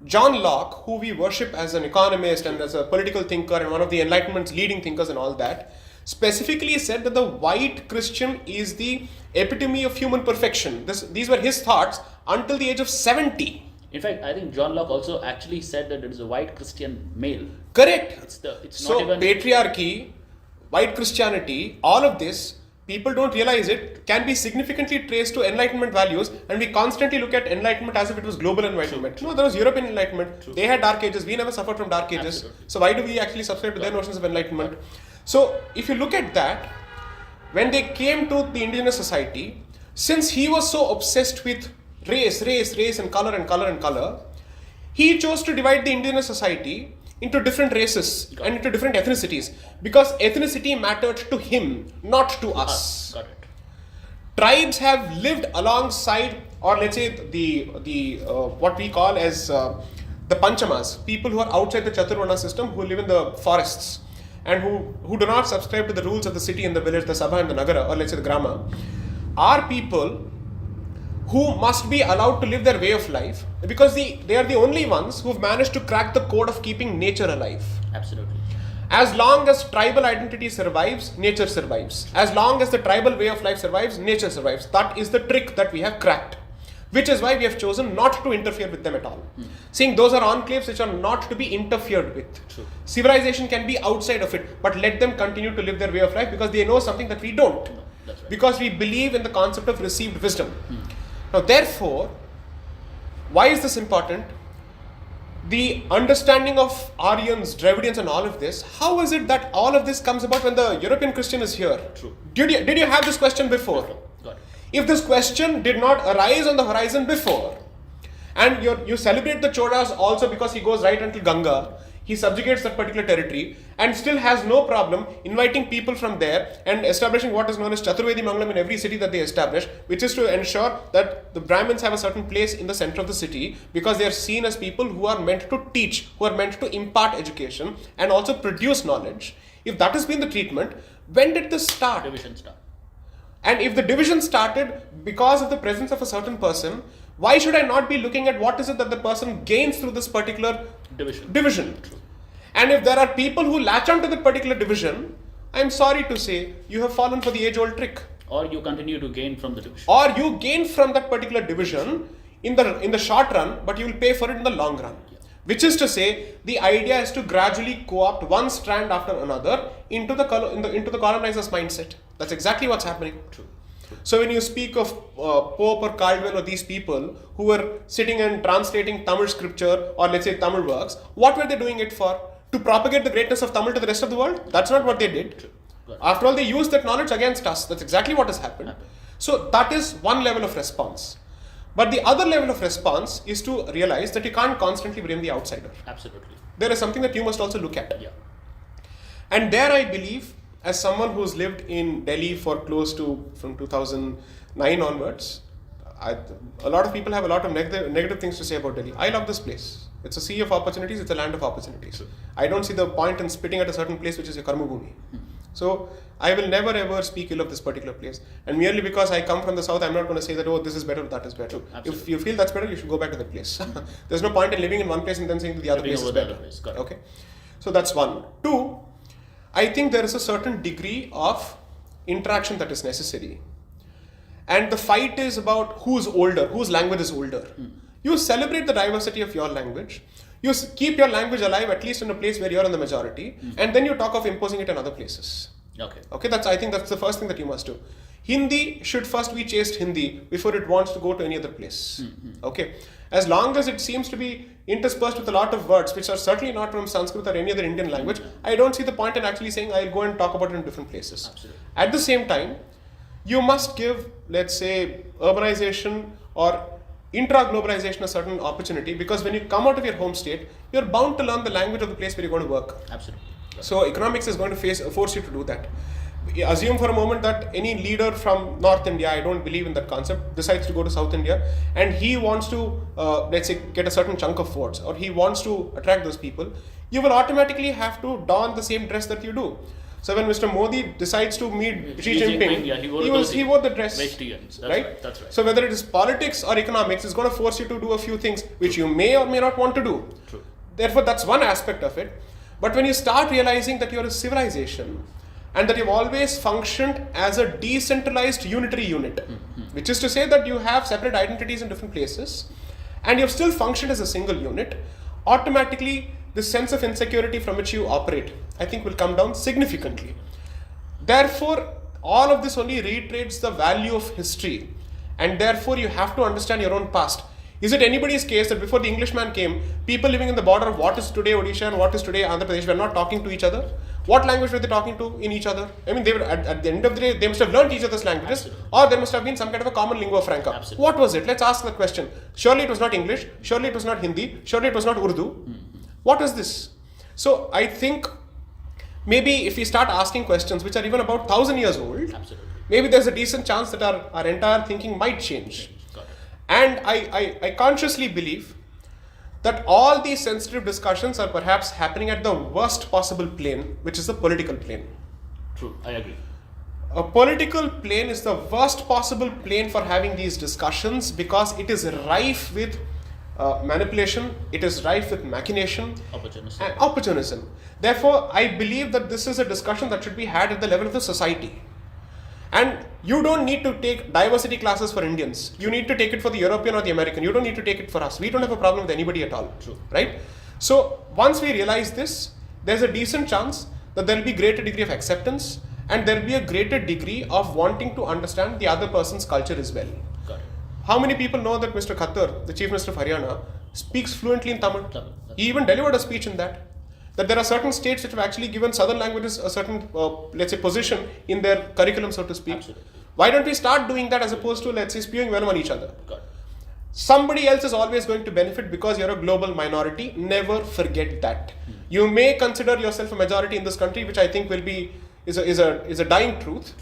John Locke, who we worship as an economist and as a political thinker and one of the Enlightenment's leading thinkers and all that, specifically said that the white Christian is the epitome of human perfection. These were his thoughts until the age of 70. In fact, I think John Locke also actually said that it is a white Christian male. Correct. It's so not even patriarchy, white Christianity, all of this, people don't realize it, can be significantly traced to Enlightenment values, and we constantly look at Enlightenment as if it was global Enlightenment. True. No, there was European Enlightenment. True. They had Dark Ages. We never suffered from Dark Ages. Absolutely. So why do we actually subscribe to their notions of Enlightenment? So if you look at that, when they came to the indigenous society, since he was so obsessed with race and color, he chose to divide the indigenous society into different races and into different ethnicities, because ethnicity mattered to him, not to us. Got it. Tribes have lived alongside, or let's say the what we call as the Panchamas, people who are outside the Chaturvarna system, who live in the forests and who do not subscribe to the rules of the city and the village, the Sabha and the Nagara, or let's say the Grama, are people who must be allowed to live their way of life, because they are the only ones who have managed to crack the code of keeping nature alive. Absolutely. As long as tribal identity survives, nature survives. As long as the tribal way of life survives, nature survives. That is the trick that we have cracked, which is why we have chosen not to interfere with them at all. Saying those are enclaves which are not to be interfered with. True. Civilization can be outside of it, but let them continue to live their way of life, because they know something that we don't. No, that's right. Because we believe in the concept of received wisdom. Now, therefore, why is this important? The understanding of Aryans, Dravidians and all of this, how is it that all of this comes about when the European Christian is here? True. Did you have this question before? Got it. If this question did not arise on the horizon before, and you celebrate the Cholas also because he goes right until Ganga, he subjugates that particular territory and still has no problem inviting people from there and establishing what is known as Chaturvedi Mangalam in every city that they establish, which is to ensure that the Brahmins have a certain place in the center of the city, because they are seen as people who are meant to teach, who are meant to impart education and also produce knowledge. If that has been the treatment, when did this start? Division start. And if the division started because of the presence of a certain person, why should I not be looking at what is it that the person gains through this particular division? True. And if there are people who latch onto that particular division, I'm sorry to say, you have fallen for the age-old trick. Or you continue to gain from the division. Or you gain from that particular division in the short run, but you will pay for it in the long run. Yeah. Which is to say, the idea is to gradually co-opt one strand after another into the colonizer's mindset. That's exactly what's happening. True. So when you speak of Pope or Caldwell or these people who were sitting and translating Tamil scripture or let's say Tamil works, what were they doing it for? To propagate the greatness of Tamil to the rest of the world? That's not what they did. True. After all, they used that knowledge against us. That's exactly what has happened. So that is one level of response. But the other level of response is to realize that you can't constantly blame the outsider. Absolutely. There is something that you must also look at. Yeah. And there I believe, as someone who's lived in Delhi for close to from 2009 onwards, a lot of people have a lot of negative things to say about Delhi. I love this place. It's a sea of opportunities. It's a land of opportunities. True. I don't see the point in spitting at a certain place which is a karma bhumi. So I will never ever speak ill of this particular place. And merely because I come from the south, I'm not going to say that, oh, this is better, that is better. Absolutely. If you feel that's better, you should go back to that place. There's no point in living in one place and then saying that the other place is better. Okay. So that's one. Two, I think there is a certain degree of interaction that is necessary. And the fight is about who's older, whose language is older. You celebrate the diversity of your language. You keep your language alive, at least in a place where you're in the majority, and then you talk of imposing it in other places. Okay. I think that's the first thing that you must do. Hindi should first be chased Hindi before it wants to go to any other place. Okay. As long as it seems to be interspersed with a lot of words which are certainly not from Sanskrit or any other Indian language, I don't see the point in actually saying I'll go and talk about it in different places. Absolutely. At the same time, you must give, let's say, urbanization or intra-globalization a certain opportunity, because when you come out of your home state, you're bound to learn the language of the place where you're going to work. Absolutely. So economics is going to force you to do that. Assume for a moment that any leader from North India, I don't believe in that concept, decides to go to South India and he wants to, let's say, get a certain chunk of votes, or he wants to attract those people. You will automatically have to don the same dress that you do. So when Mr. Modi decides to meet Xi Jinping, he wore the dress. That's right? That's right. So whether it is politics or economics, it's going to force you to do a few things which you may or may not want to do. True. Therefore, that's one aspect of it. But when you start realizing that you're a civilization and that you've always functioned as a decentralized unitary unit, which is to say that you have separate identities in different places and you've still functioned as a single unit, automatically this sense of insecurity from which you operate, I think, will come down significantly. Therefore, all of this only reiterates the value of history, and therefore you have to understand your own past. Is it anybody's case that before the Englishman came, people living in the border of what is today Odisha and what is today Andhra Pradesh were not talking to each other? What language were they talking to in each other? I mean, they were at the end of the day, they must have learned each other's languages. Absolutely. Or there must have been some kind of a common lingua franca. Absolutely. What was it? Let's ask the question. Surely it was not English. Surely it was not Hindi. Surely it was not Urdu. What is this? So I think maybe if we start asking questions which are even about 1,000 years old, Absolutely. maybe there's a decent chance that our entire thinking might change. And I consciously believe that all these sensitive discussions are perhaps happening at the worst possible plane, which is the political plane. True, I agree. A political plane is the worst possible plane for having these discussions because it is rife with manipulation, it is rife with machination and opportunism. Therefore, I believe that this is a discussion that should be had at the level of the society. And you don't need to take diversity classes for Indians. You need to take it for the European or the American. You don't need to take it for us. We don't have a problem with anybody at all. True. Right? So once we realize this, there's a decent chance that there will be greater degree of acceptance and there will be a greater degree of wanting to understand the other person's culture as well. Got it. How many people know that Mr. Khattar, the Chief Minister of Haryana, speaks fluently in Tamil? He even delivered a speech in that. That there are certain states which have actually given southern languages a certain, let's say, position in their curriculum, so to speak. Absolutely. Why don't we start doing that as opposed to, let's say, spewing venom on each other? Got it. Somebody else is always going to benefit because you're a global minority. Never forget that. You may consider yourself a majority in this country, which I think is a dying truth.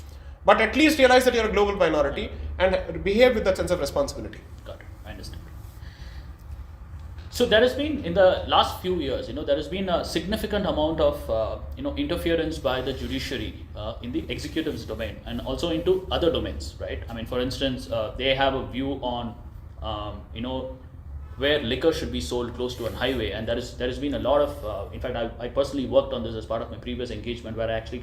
But at least realize that you're a global minority and behave with that sense of responsibility. Got it. I understand. So there has been, in the last few years, there has been a significant amount of interference by the judiciary in the executive's domain and also into other domains, right? I mean, for instance, they have a view on where liquor should be sold close to a highway, and there has been a lot of in fact I personally worked on this as part of my previous engagement, where I actually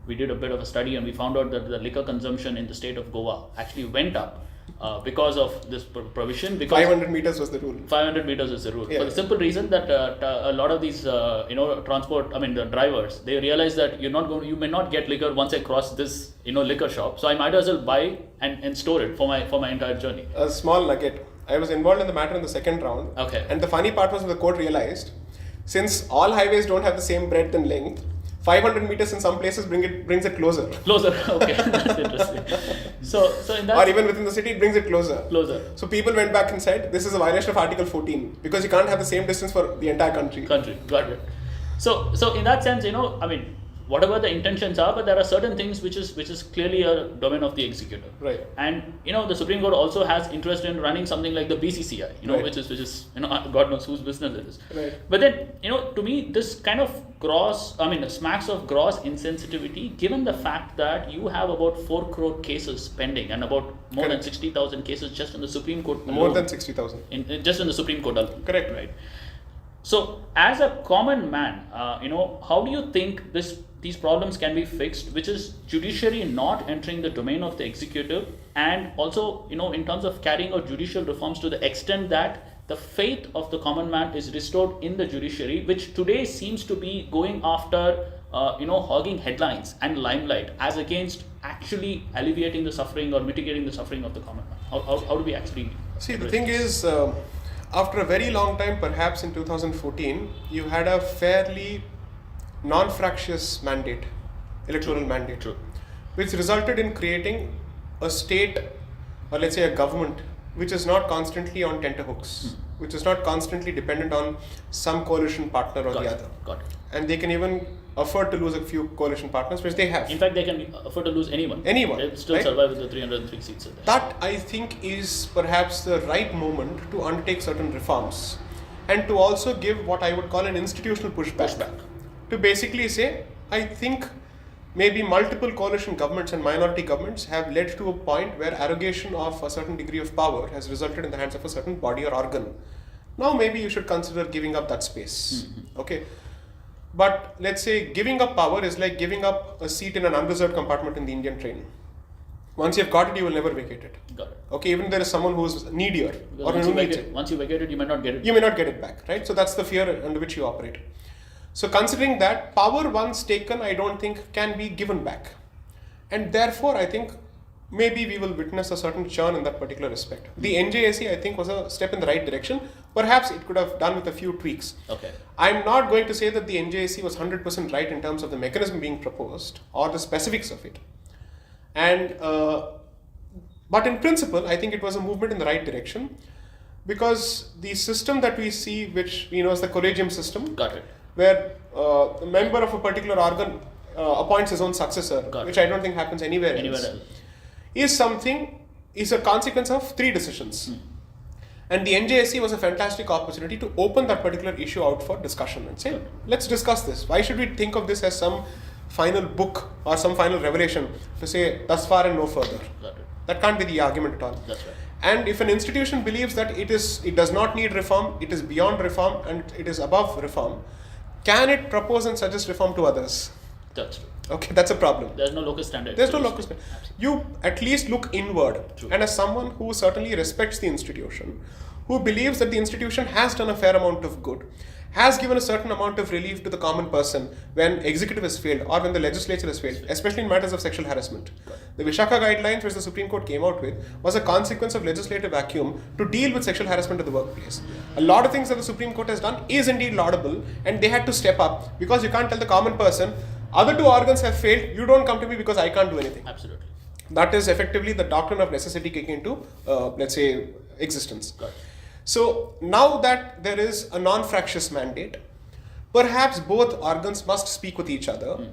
we did a bit of a study, and we found out that the liquor consumption in the state of Goa actually went up because of this provision. Because 500 meters was the rule. 500 meters is the rule. Yeah. For the simple reason that a lot of these the drivers, they realize that you may not get liquor once I cross this liquor shop, so I might as well buy and store it for my entire journey. A small nugget. I was involved in the matter in the second round. Okay. And the funny part was when the court realized, since all highways don't have the same breadth and length, 500 meters in some places brings it closer. Closer, okay, that's interesting. So in that, or even within the city, it brings it closer. Closer. So people went back and said, this is a violation of Article 14 because you can't have the same distance for the entire country. Got it. So in that sense, whatever the intentions are, but there are certain things which is clearly a domain of the executive. Right. And the Supreme Court also has interest in running something like the BCCI, right. which is God knows whose business it is. Right. But then to me this kind of smacks of gross insensitivity, given the fact that you have about 4 crore cases pending and about more than 60,000 cases just in the Supreme Court alone. More than 60,000. Just in the Supreme Court alone. Correct. Right. So, as a common man, how do you think these problems can be fixed, which is judiciary not entering the domain of the executive, and also, in terms of carrying out judicial reforms to the extent that the faith of the common man is restored in the judiciary, which today seems to be going after, hogging headlines and limelight, as against actually alleviating the suffering or mitigating the suffering of the common man. How do we actually... See, the thing is... after a very long time, perhaps in 2014, you had a fairly non-fractious mandate, electoral mandate, True. which resulted in creating a state, or let's say a government, which is not constantly on tenterhooks, which is not constantly dependent on some coalition partner or the other. Got it. And they can even afford to lose a few coalition partners, which they have. In fact, they can afford to lose anyone. They'll still right? survive with the 303 seats. That, I think, is perhaps the right moment to undertake certain reforms and to also give what I would call an institutional pushback. To basically say, I think maybe multiple coalition governments and minority governments have led to a point where arrogation of a certain degree of power has resulted in the hands of a certain body or organ. Now maybe you should consider giving up that space. Okay. But let's say giving up power is like giving up a seat in an unreserved compartment in the Indian train. Once you've got it, you will never vacate it. Got it. Okay, even there is someone who's needier or once who needs it. Once you vacate it, you may not get it. You may not get it back, right? So that's the fear under which you operate. So considering that, power once taken, I don't think can be given back. And therefore, I think maybe we will witness a certain churn in that particular respect. The NJAC, I think, was a step in the right direction. Perhaps it could have done with a few tweaks. Okay. I'm not going to say that the NJAC was 100% right in terms of the mechanism being proposed or the specifics of it. And but in principle, I think it was a movement in the right direction, because the system that we see, which is the collegium system, Got it. where a member of a particular organ appoints his own successor, which I don't think happens anywhere else, is a consequence of 3 decisions. And the NJSC was a fantastic opportunity to open that particular issue out for discussion and say, let's discuss this. Why should we think of this as some final book or some final revelation to say, thus far and no further? That can't be the argument at all. That's right. And if an institution believes that it does not need reform, it is beyond reform and it is above reform, can it propose and suggest reform to others? That's true. Okay, that's a problem. There's no locus standard. There's no locus standard. You at least look inward. True. And as someone who certainly respects the institution, who believes that the institution has done a fair amount of good, has given a certain amount of relief to the common person when executive has failed or when the legislature has failed, especially in matters of sexual harassment. The Vishaka guidelines, which the Supreme Court came out with, was a consequence of legislative vacuum to deal with sexual harassment in the workplace. A lot of things that the Supreme Court has done is indeed laudable, and they had to step up, because you can't tell the common person, other 2 organs have failed, you don't come to me because I can't do anything. Absolutely. That is effectively the doctrine of necessity kicking into, let's say, existence. So now that there is a non-fractious mandate, perhaps both organs must speak with each other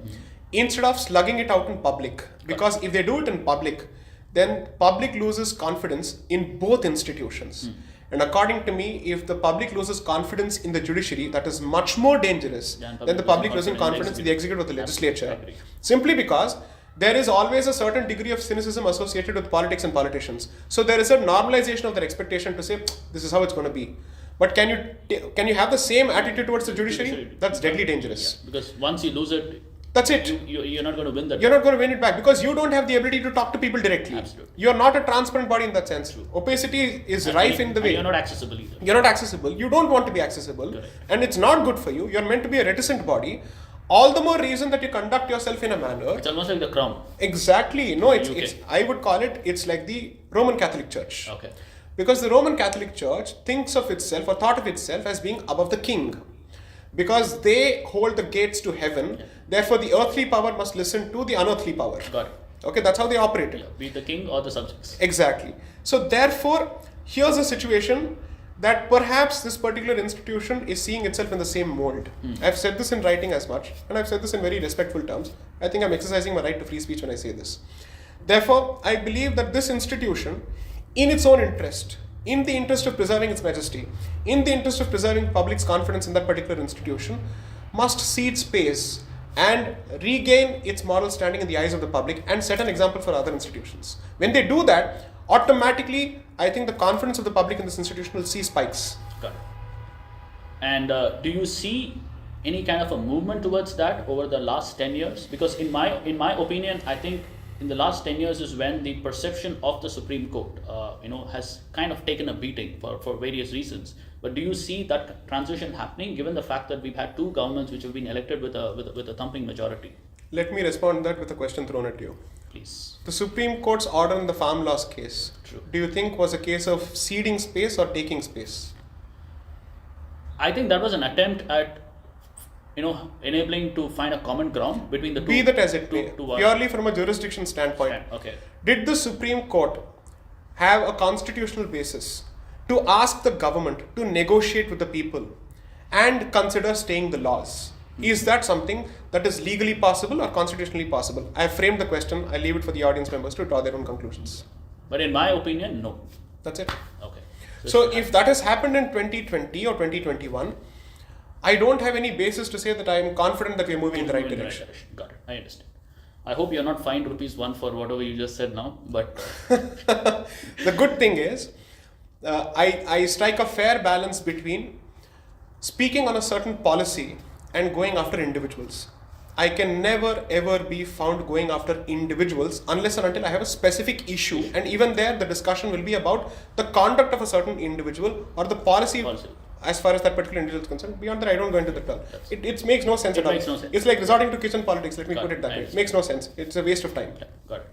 instead of slugging it out in public. Because if they do it in public, then public loses confidence in both institutions. And according to me, if the public loses confidence in the judiciary, that is much more dangerous than the public losing confidence in the executive or the legislature. Simply because there is always a certain degree of cynicism associated with politics and politicians. So there is a normalization of their expectation to say, this is how it's going to be. But can you have the same attitude towards the judiciary? That's deadly dangerous. Yeah, because once you lose it, that's it. You're not going to win that. You're not going to win it back because you don't have the ability to talk to people directly. Absolutely. You're not a transparent body in that sense. True. Opacity is rife in the way. You're not accessible either. You're not accessible. You don't want to be accessible. Correct. And it's not good for you. You're meant to be a reticent body. All the more reason that you conduct yourself in a manner. It's almost like the crown. Exactly. No, it's I would call it's like the Roman Catholic Church. Okay. Because the Roman Catholic Church thinks of itself or thought of itself as being above the king. Because they hold the gates to heaven, therefore the earthly power must listen to the unearthly power. Got it. Okay, that's how they operate it. Yeah, be it the king or the subjects. Exactly. So therefore, here's a situation that perhaps this particular institution is seeing itself in the same mold. I've said this in writing as much, and I've said this in very respectful terms. I think I'm exercising my right to free speech when I say this. Therefore, I believe that this institution, in its own interest, in the interest of preserving its majesty, in the interest of preserving public's confidence in that particular institution, must cede space and regain its moral standing in the eyes of the public and set an example for other institutions. When they do that, automatically, I think the confidence of the public in this institution will see spikes. Got it. And do you see any kind of a movement towards that over the last 10 years? Because in my opinion, I think in the last 10 years is when the perception of the Supreme Court, has kind of taken a beating for various reasons. But do you see that transition happening, given the fact that we've had two governments which have been elected with a thumping majority? Let me respond to that with a question thrown at you. Please. The Supreme Court's order in the farm laws case, True. Do you think was a case of ceding space or taking space? I think that was an attempt at enabling to find a common ground between the two. Be that as it may, purely from a jurisdiction standpoint, okay. Did the Supreme Court have a constitutional basis to ask the government to negotiate with the people and consider staying the laws? Is that something that is legally possible or constitutionally possible? I have framed the question. I leave it for the audience members to draw their own conclusions. But in my opinion, no. That's it. Okay. So if that has happened in 2020 or 2021, I don't have any basis to say that I am confident that we are moving in the right direction. Got it. I understand. I hope you're not fined ₹1 for whatever you just said now, but... The good thing is, I strike a fair balance between speaking on a certain policy and going after individuals. I can never ever be found going after individuals unless and until I have a specific issue, and even there the discussion will be about the conduct of a certain individual or the policy. As far as that particular individual is concerned. Beyond that, I don't go into the term. It makes no sense at all. No sense. It's like resorting to kitchen politics, let me put it that way. It makes no sense. It's a waste of time. Yeah, got it.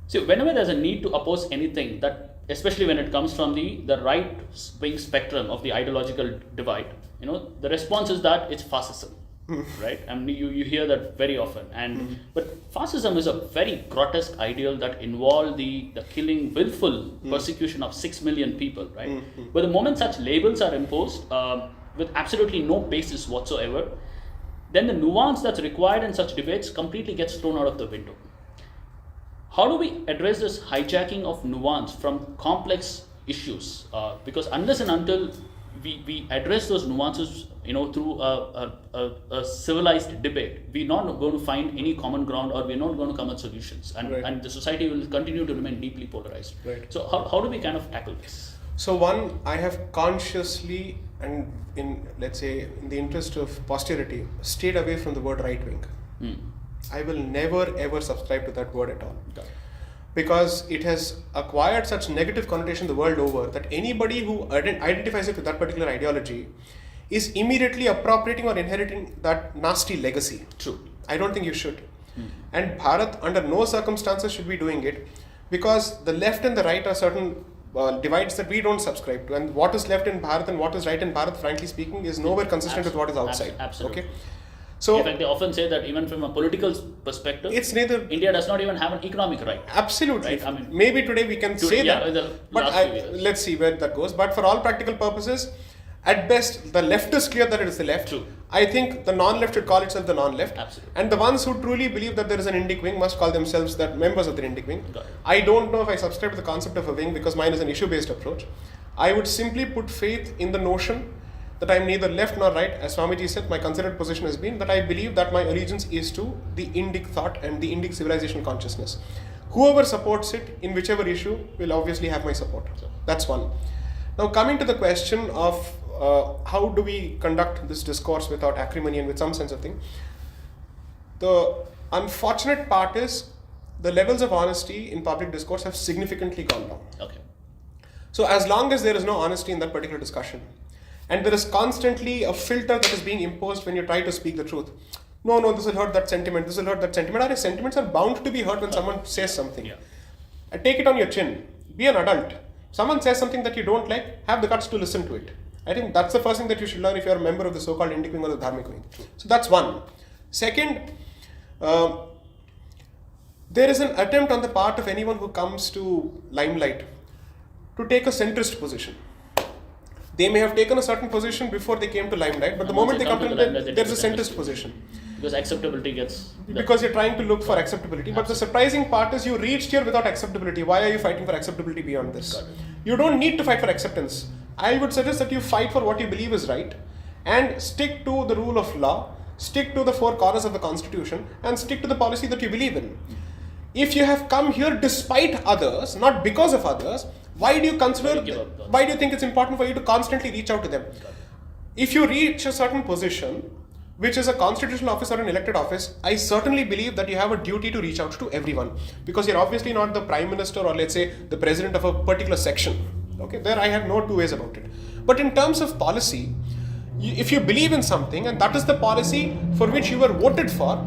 So whenever there's a need to oppose anything, that especially when it comes from the right wing spectrum of the ideological divide, the response is that it's fascism. Right? I mean, you hear that very often. And but fascism is a very grotesque ideal that involved the killing, willful persecution of 6 million people, right? But the moment such labels are imposed with absolutely no basis whatsoever, then the nuance that's required in such debates completely gets thrown out of the window. How do we address this hijacking of nuance from complex issues? Because unless and until we address those nuances, through a civilized debate, we're not going to find any common ground, or we're not going to come at solutions, and the society will continue to remain deeply polarized. Right. So how do we kind of tackle this? So one, I have consciously and in the interest of posterity, stayed away from the word right wing. I will never ever subscribe to that word at all. Okay. Because it has acquired such negative connotation the world over that anybody who identifies it with that particular ideology is immediately appropriating or inheriting that nasty legacy. True. I don't think you should. And Bharat under no circumstances should be doing it, because the left and the right are certain divides that we don't subscribe to, and what is left in Bharat and what is right in Bharat, frankly speaking, is nowhere consistent with what is outside. Absolutely. Okay. So, in fact, they often say that even from a political perspective, it's neither. India does not even have an economic right. Absolutely. Right? I mean, maybe today we can say that, but let's let's see where that goes. But for all practical purposes, At best, the left is clear that it is the left. True. I think the non-left should call itself the non-left. Absolutely. And the ones who truly believe that there is an Indic wing must call themselves that members of the Indic wing. Got it. I don't know if I subscribe to the concept of a wing because mine is an issue-based approach. I would simply put faith in the notion that I am neither left nor right. As Swamiji said, my considered position has been that I believe that my allegiance is to the Indic thought and the Indic civilization consciousness. Whoever supports it in whichever issue will obviously have my support. That's one. Now coming to the question of how do we conduct this discourse without acrimony and with some sense of thing. The unfortunate part is the levels of honesty in public discourse have significantly gone down. Okay. So as long as there is no honesty in that particular discussion, and there is constantly a filter that is being imposed when you try to speak the truth. No, this will hurt that sentiment, this will hurt that sentiment. Our sentiments are bound to be hurt when someone says something. Yeah. Take it on your chin. Be an adult. Someone says something that you don't like, have the guts to listen to it. I think that's the first thing that you should learn if you're a member of the so-called Indic wing or the Dharmic wing. So that's one. Second, there is an attempt on the part of anyone who comes to limelight to take a centrist position. They may have taken a certain position before they came to limelight, but the moment they come to limelight, there's a centrist position. Because acceptability gets... Because you're trying to look for acceptability. But the surprising part is you reached here without acceptability. Why are you fighting for acceptability beyond this? You don't need to fight for acceptance. I would suggest that you fight for what you believe is right and stick to the rule of law, stick to the four corners of the constitution and stick to the policy that you believe in. If you have come here despite others, not because of others, why do you think it's important for you to constantly reach out to them? If you reach a certain position, which is a constitutional office or an elected office, I certainly believe that you have a duty to reach out to everyone because you're obviously not the prime minister or let's say the president of a particular section. Okay, there I have no two ways about it. But in terms of policy, if you believe in something and that is the policy for which you were voted for,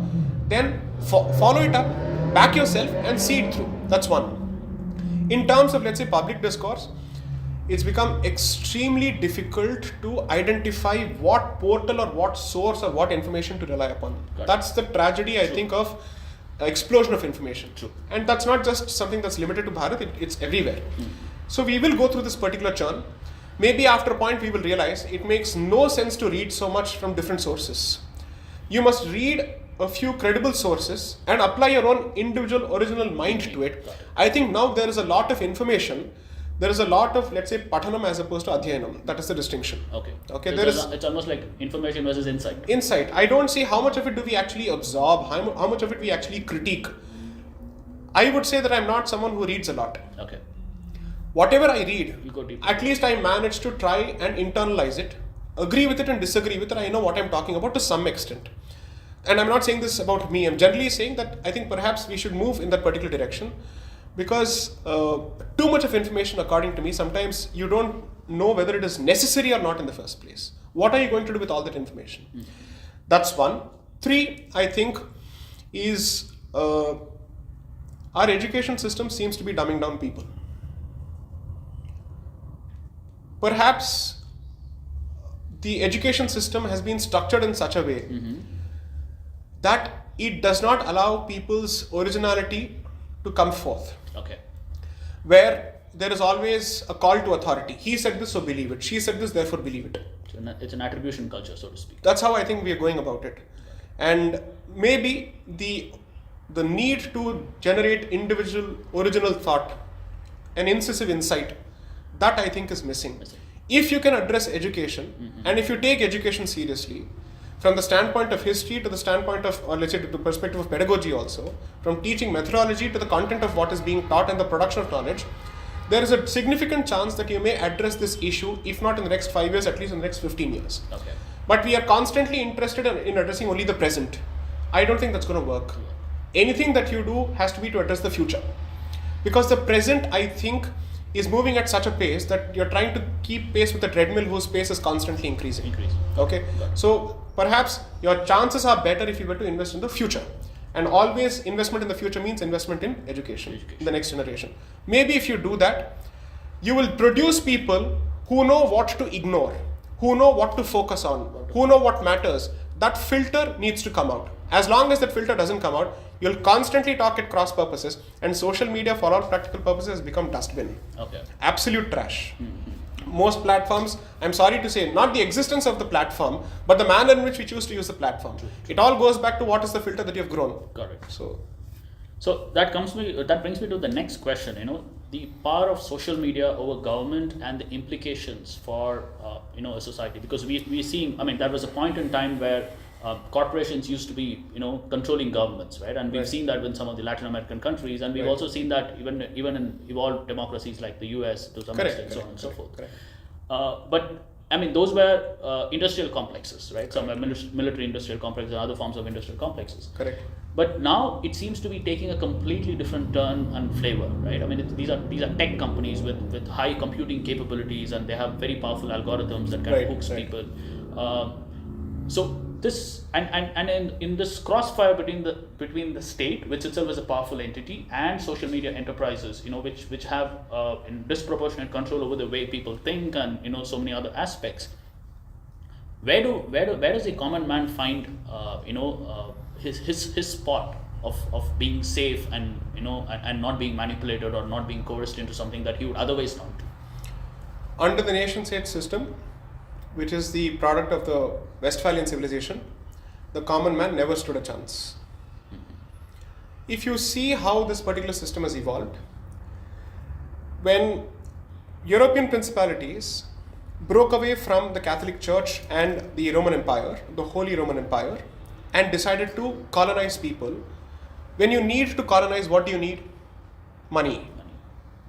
then follow it up, back yourself and see it through. That's one. In terms of let's say public discourse, it's become extremely difficult to identify what portal or what source or what information to rely upon. That's the tragedy, I think, of explosion of information. And that's not just something that's limited to Bharat, it's everywhere. So we will go through this particular churn. Maybe after a point we will realize it makes no sense to read so much from different sources. You must read a few credible sources and apply your own individual original mind to it. I think now there is a lot of information. There is a lot of, let's say, pathanam as opposed to adhyanam. That is the distinction. Okay. So it's almost like information versus insight. Insight. I don't see how much of it do we actually absorb, how much of it we actually critique. I would say that I'm not someone who reads a lot. Okay. Whatever I read, at least I manage to try and internalize it, agree with it and disagree with it. I know what I'm talking about to some extent. And I'm not saying this about me. I'm generally saying that I think perhaps we should move in that particular direction because too much of information, according to me, sometimes you don't know whether it is necessary or not in the first place. What are you going to do with all that information? That's one. Three, I think, is our education system seems to be dumbing down people. Perhaps the education system has been structured in such a way that it does not allow people's originality to come forth. Okay. Where there is always a call to authority. He said this, so believe it. She said this, therefore believe it. So it's an attribution culture, so to speak. That's how I think we are going about it. And maybe the need to generate individual original thought, an incisive insight, that I think is missing. If you can address education, and if you take education seriously, from the standpoint of history to the standpoint of, or let's say to the perspective of pedagogy also, from teaching methodology to the content of what is being taught and the production of knowledge, there is a significant chance that you may address this issue, if not in the next 5 years, at least in the next 15 years. Okay. But we are constantly interested in addressing only the present. I don't think that's going to work. Anything that you do has to be to address the future. Because the present, I think, is moving at such a pace that you're trying to keep pace with the treadmill whose pace is constantly increasing. Okay? So perhaps your chances are better if you were to invest in the future. And always investment in the future means investment in education. In the next generation. Maybe if you do that, you will produce people who know what to ignore, who know what to focus on, who know what matters. That filter needs to come out. As long as that filter doesn't come out, you'll constantly talk at cross purposes, and social media for all practical purposes has become dustbin. Okay. Absolute trash. most platforms, I'm sorry to say, not the existence of the platform, but the manner in which we choose to use the platform. True. It all goes back to what is the filter that you've grown. Correct. So that brings me to the next question. The power of social media over government and the implications for a society, because we're seeing. I mean, there was a point in time where corporations used to be controlling governments, right? And we've seen that in some of the Latin American countries, and we've also seen that even in evolved democracies like the US to some extent, so on and so forth. But I mean, those were industrial complexes, right? Some military industrial complexes and other forms of industrial complexes. Correct. But now it seems to be taking a completely different turn and flavor, right? I mean, these are tech companies with high computing capabilities, and they have very powerful algorithms that can hook people. So this and in this crossfire between the state, which itself is a powerful entity, and social media enterprises, which have disproportionate control over the way people think and so many other aspects. Where does a common man find his spot of being safe and and not being manipulated or not being coerced into something that he would otherwise not do? Under the nation state system, which is the product of the Westphalian civilization, the common man never stood a chance. If you see how this particular system has evolved, when European principalities broke away from the Catholic Church and the Roman Empire, the Holy Roman Empire, and decided to colonize people, when you need to colonize, what do you need? Money.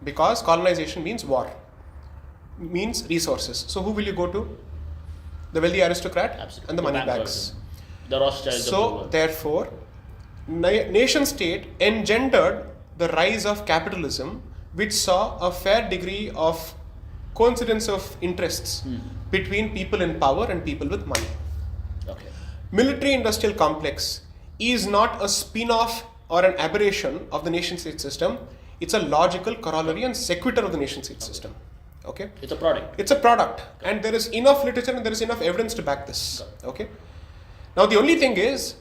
Because colonization means war, means resources. So who will you go to? The wealthy aristocrat. Absolutely. And the money bags. The Rothschilds. So therefore, nation state engendered the rise of capitalism, which saw a fair degree of coincidence of interests between people in power and people with money. Okay. Military industrial complex is not a spin-off or an aberration of the nation state system. It's a logical corollary and sequitur of the nation state system. Okay. It's a product. It's a product, and there is enough literature and there is enough evidence to back this. Okay. Now the only thing is,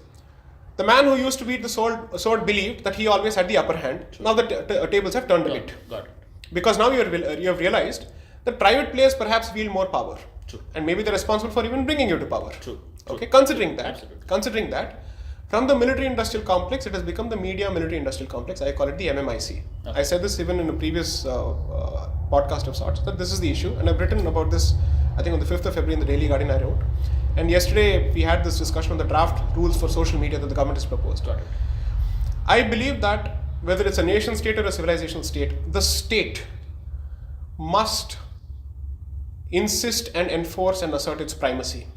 the man who used to beat the sword believed that he always had the upper hand. Now the tables have turned a bit. Got it. Because now you have realized that private players perhaps wield more power. True. And maybe they're responsible for even bringing you to power. True. Okay. Considering Absolutely. that, from the military industrial complex, it has become the media military industrial complex. I call it the MMIC. Okay. I said this even in a previous podcast of sorts, that this is the issue, and I've written about this, I think on the 5th of February in the Daily Guardian I wrote. And yesterday we had this discussion on the draft rules for social media that the government has proposed. Got it. I believe that whether it's a nation state or a civilizational state, the state must insist and enforce and assert its primacy.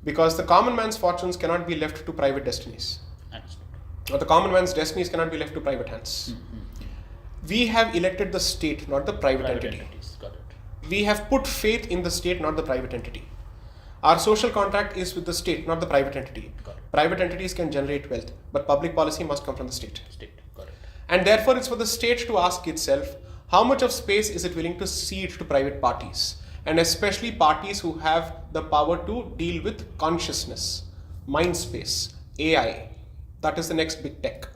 Because the common man's fortunes cannot be left to private destinies. Or the common man's destinies cannot be left to private hands. We have elected the state, not the private entity. Got it. We have put faith in the state, not the private entity. Our social contract is with the state, not the private entity. Private entities can generate wealth, but public policy must come from the state. Got it. And therefore, it's for the state to ask itself, how much of space is it willing to cede to private parties? And especially parties who have the power to deal with consciousness, mind space, AI. That is the next big tech.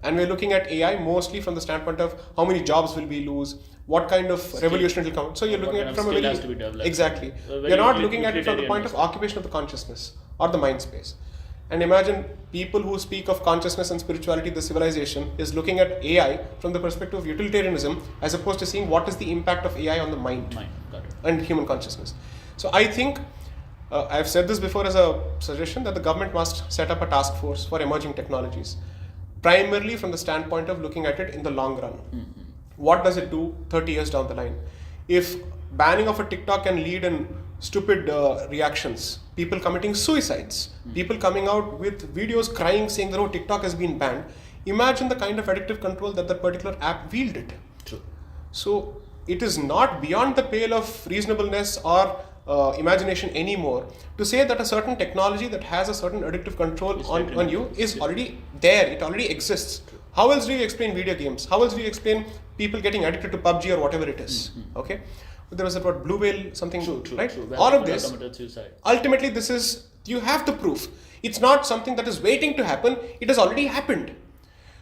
And we're looking at AI mostly from the standpoint of how many jobs will we lose, what kind of revolution will come. So you're looking at it from a very... Exactly. You're not looking at it from the point of occupation of the consciousness or the mind space. And imagine people who speak of consciousness and spirituality, the civilization is looking at AI from the perspective of utilitarianism as opposed to seeing what is the impact of AI on the mind and human consciousness. So I think, I've said this before as a suggestion, that the government must set up a task force for emerging technologies, primarily from the standpoint of looking at it in the long run. What does it do 30 years down the line? If banning of a TikTok can lead in stupid reactions, people committing suicides, people coming out with videos crying saying that, oh, TikTok has been banned, imagine the kind of addictive control that particular app wielded. True. So it is not beyond the pale of reasonableness or imagination anymore to say that a certain technology that has a certain addictive control on you is already there, it already exists. True. How else do you explain video games? How else do you explain people getting addicted to PUBG or whatever it is? Okay. There was about Blue Whale something, right? True. All of this, ultimately this is, you have the proof. It's not something that is waiting to happen, it has already happened.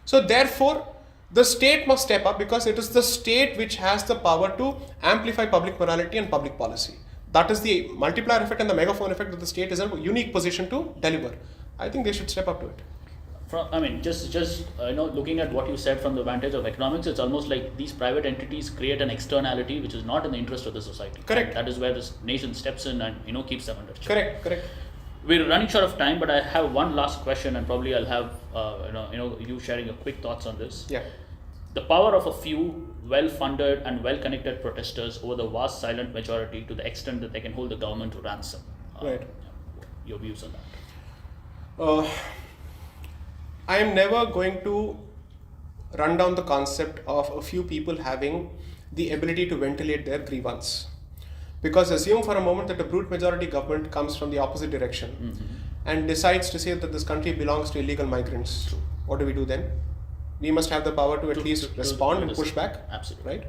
So therefore, the state must step up because it is the state which has the power to amplify public morality and public policy. That is the multiplier effect and the megaphone effect that the state is in a unique position to deliver. I think they should step up to it. Just looking at what you said from the vantage of economics, it's almost like these private entities create an externality which is not in the interest of the society. Correct. And that is where this nation steps in and keeps them under check. Correct. We're running short of time, but I have one last question, and probably I'll have you sharing your quick thoughts on this. Yeah. The power of a few well-funded and well-connected protesters over the vast silent majority, to the extent that they can hold the government to ransom. Right. Your views on that? I am never going to run down the concept of a few people having the ability to ventilate their grievance. Because assume for a moment that a brute majority government comes from the opposite direction and decides to say that this country belongs to illegal migrants. True. What do we do then? We must have the power to at least respond and push back. Absolutely. Right?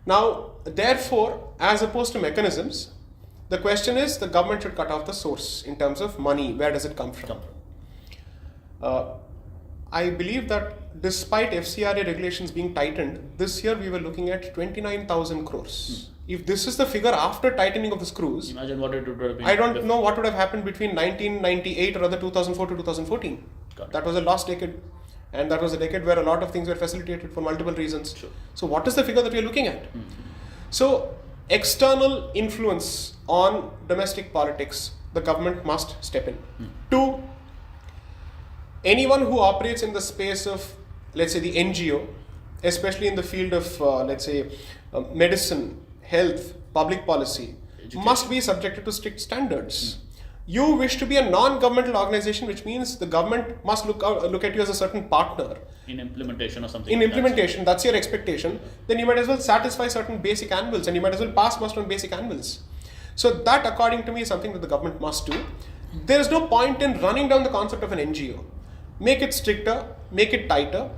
Now, therefore, as opposed to mechanisms, the question is the government should cut off the source in terms of money. Where does it come from? I believe that despite FCRA regulations being tightened, this year we were looking at 29,000 crores. If this is the figure after tightening of the screws, imagine what it would have been. I don't know what would have happened between 1998 or rather 2004 to 2014. That was a lost decade. And that was a decade where a lot of things were facilitated for multiple reasons. Sure. So what is the figure that we are looking at? So external influence on domestic politics, the government must step in. 2, anyone who operates in the space of, let's say, the NGO, especially in the field of, medicine, health, public policy, education, must be subjected to strict standards. You wish to be a non-governmental organization, which means the government must look at you as a certain partner. In implementation or something. In implementation, that's your expectation. Then you might as well satisfy certain basic anvils and you might as well pass muster on basic anvils. So that, according to me, is something that the government must do. There is no point in running down the concept of an NGO. Make it stricter, make it tighter.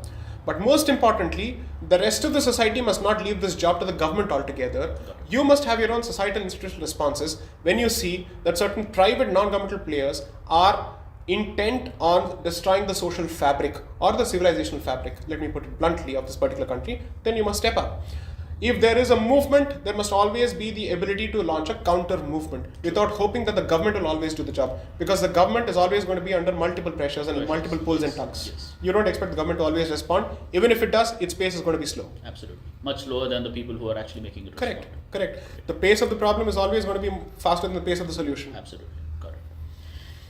But most importantly, the rest of the society must not leave this job to the government altogether. You must have your own societal institutional responses when you see that certain private non-governmental players are intent on destroying the social fabric or the civilizational fabric, let me put it bluntly, of this particular country. Then you must step up. If there is a movement, there must always be the ability to launch a counter movement without hoping that the government will always do the job, because the government is always going to be under multiple pressures and multiple pulls and tugs. Yes. You don't expect the government to always respond. Even if it does, its pace is going to be slow. Absolutely. Much slower than the people who are actually making it. Correct. The pace of the problem is always going to be faster than the pace of the solution. Absolutely. Got it.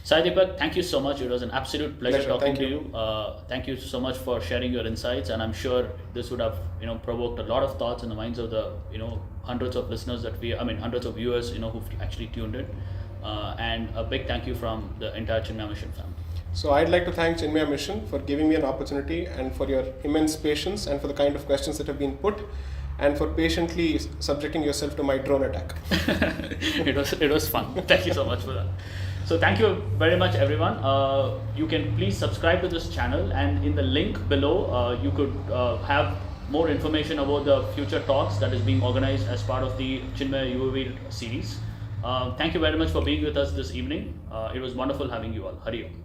Sai Deepak, thank you so much. It was an absolute pleasure talking to you. Thank you so much for sharing your insights, and I'm sure this would have provoked a lot of thoughts in the minds of the hundreds of listeners hundreds of viewers who've actually tuned in. And a big thank you from the entire Chinmaya Mission family. So I'd like to thank Chinmaya Mission for giving me an opportunity and for your immense patience and for the kind of questions that have been put and for patiently subjecting yourself to my drone attack. It was fun. Thank you so much for that. So thank you very much, everyone. You can please subscribe to this channel, and in the link below you could have more information about the future talks that is being organized as part of the Chinmaya Yuvaveer series. Thank you very much for being with us this evening. It was wonderful having you all. Hari Om.